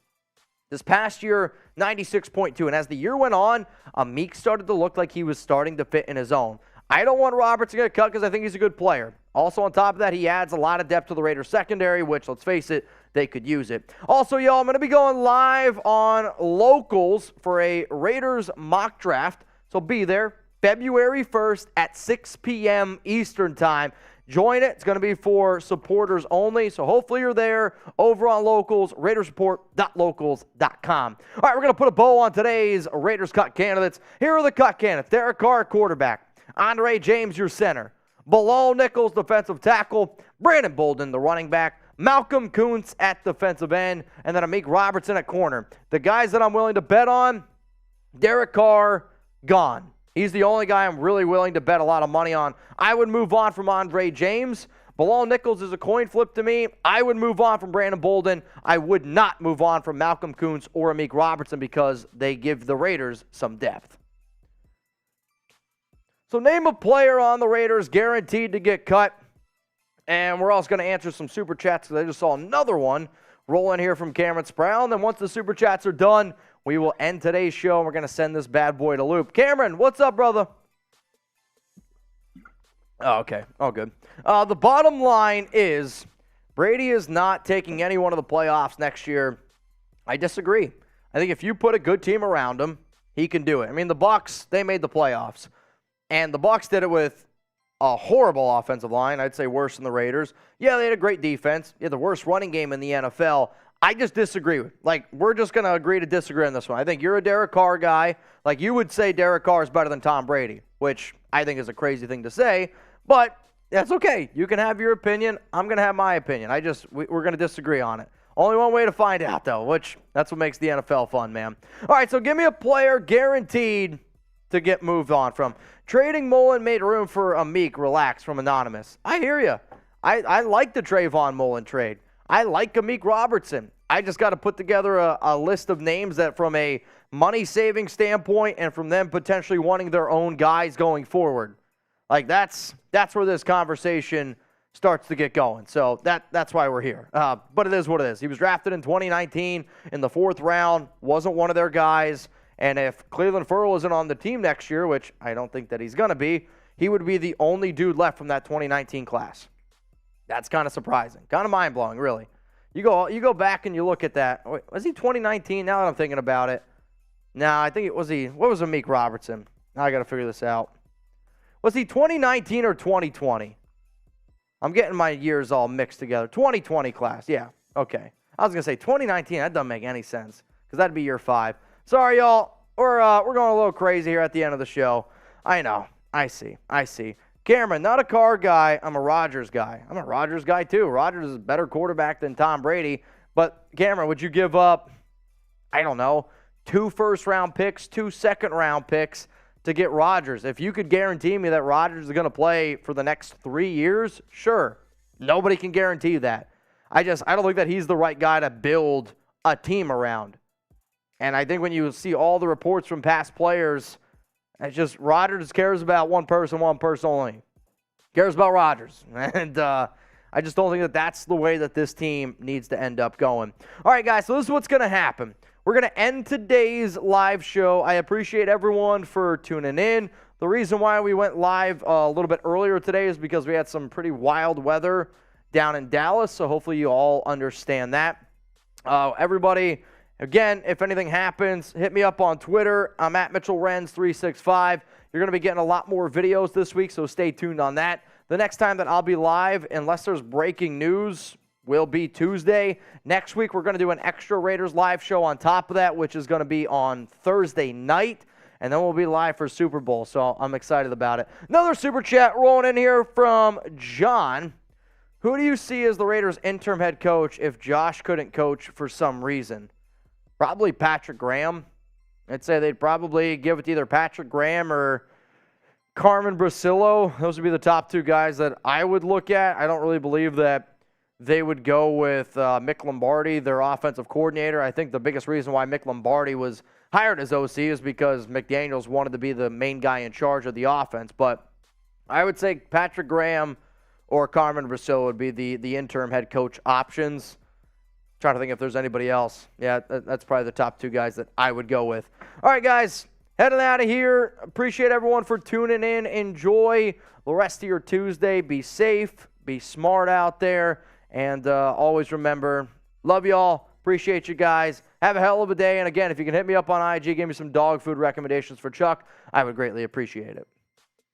A: This past year, 96.2. And as the year went on, Amik started to look like he was starting to fit in his own. I don't want Robertson to get cut because I think he's a good player. Also, on top of that, he adds a lot of depth to the Raiders secondary, which, let's face it, they could use it. Also, y'all, I'm going to be going live on Locals for a Raiders mock draft. So be there February 1st at 6 p.m. Eastern Time. Join it. It's going to be for supporters only. So hopefully you're there over on Locals, RaidersReport.locals.com. All right, we're going to put a bow on today's Raiders cut candidates. Here are the cut candidates. Derek Carr, quarterback. Andre James, your center. Bilal Nichols, defensive tackle. Brandon Bolden, the running back. Malcolm Koonce at defensive end. And then Amik Robertson at corner. The guys that I'm willing to bet on, Derek Carr, gone. He's the only guy I'm really willing to bet a lot of money on. I would move on from Andre James, Bilal Nichols is a coin flip to me. I would move on from Brandon Bolden. I would not move on from Malcolm Koonce or Amik Robertson because they give the Raiders some depth. So name a player on the Raiders guaranteed to get cut. And we're also going to answer some Super Chats because I just saw another one roll in here from Cameron Sproul. And then once the Super Chats are done, we will end today's show, and we're going to send this bad boy to loop. Cameron, what's up, brother? Oh, okay. All good. The bottom line is Brady is not taking any one of the playoffs next year. I disagree. I think if you put a good team around him, he can do it. I mean, the Bucs, they made the playoffs. And the Bucs did it with a horrible offensive line. I'd say worse than the Raiders. Yeah, they had a great defense. They had the worst running game in the NFL. I just disagree with. We're just going to agree to disagree on this one. I think you're a Derek Carr guy. You would say Derek Carr is better than Tom Brady, which I think is a crazy thing to say. But that's okay. You can have your opinion. I'm going to have my opinion. We're going to disagree on it. Only one way to find out, though, which that's what makes the NFL fun, man. All right, so give me a player guaranteed to get moved on from. Trading Mullen made room for Amik. Relax from Anonymous. I hear you. I like the Trayvon Mullen trade. I like Amik Robertson. I just got to put together a list of names that from a money-saving standpoint and from them potentially wanting their own guys going forward. That's where this conversation starts to get going. So that's why we're here. But it is what it is. He was drafted in 2019 in the 4th round, wasn't one of their guys. And if Cleveland Ferrell isn't on the team next year, which I don't think that he's going to be, he would be the only dude left from that 2019 class. That's kind of surprising. Kind of mind-blowing, really. You go back and you look at that. Wait, was he 2019? Now that I'm thinking about it. No, I think it was he. What was Amik Robertson? Now I got to figure this out. Was he 2019 or 2020? I'm getting my years all mixed together. 2020 class, yeah. Okay. I was going to say 2019. That doesn't make any sense because that'd be year 5. Sorry, y'all. We're going a little crazy here at the end of the show. I know. I see. Cameron, not a Carr guy. I'm a Rodgers guy. I'm a Rodgers guy, too. Rodgers is a better quarterback than Tom Brady. But, Cameron, would you give up, I don't know, 2 first-round picks, 2 second-round picks to get Rodgers? If you could guarantee me that Rodgers is going to play for the next 3 years, sure. Nobody can guarantee that. I don't think that he's the right guy to build a team around. And I think when you see all the reports from past players, it's just Rodgers cares about one person only. Cares about Rodgers. And I just don't think that that's the way that this team needs to end up going. All right, guys, so this is what's going to happen. We're going to end today's live show. I appreciate everyone for tuning in. The reason why we went live a little bit earlier today is because we had some pretty wild weather down in Dallas, so hopefully you all understand that. Everybody, again, if anything happens, hit me up on Twitter. I'm at MitchellRenz365. You're going to be getting a lot more videos this week, so stay tuned on that. The next time that I'll be live, unless there's breaking news, will be Tuesday. Next week, we're going to do an extra Raiders live show on top of that, which is going to be on Thursday night, and then we'll be live for Super Bowl, so I'm excited about it. Another Super Chat rolling in here from John. Who do you see as the Raiders' interim head coach if Josh couldn't coach for some reason? Probably Patrick Graham. I'd say they'd probably give it to either Patrick Graham or Carmen Brasillo. Those would be the top 2 guys that I would look at. I don't really believe that they would go with Mick Lombardi, their offensive coordinator. I think the biggest reason why Mick Lombardi was hired as OC is because McDaniels wanted to be the main guy in charge of the offense. But I would say Patrick Graham or Carmen Brasillo would be the interim head coach options. Trying to think if there's anybody else. Yeah, that's probably the top 2 guys that I would go with. All right, guys, heading out of here. Appreciate everyone for tuning in. Enjoy the rest of your Tuesday. Be safe. Be smart out there. And always remember, love y'all. Appreciate you guys. Have a hell of a day. And again, if you can hit me up on IG, give me some dog food recommendations for Chuck, I would greatly appreciate it.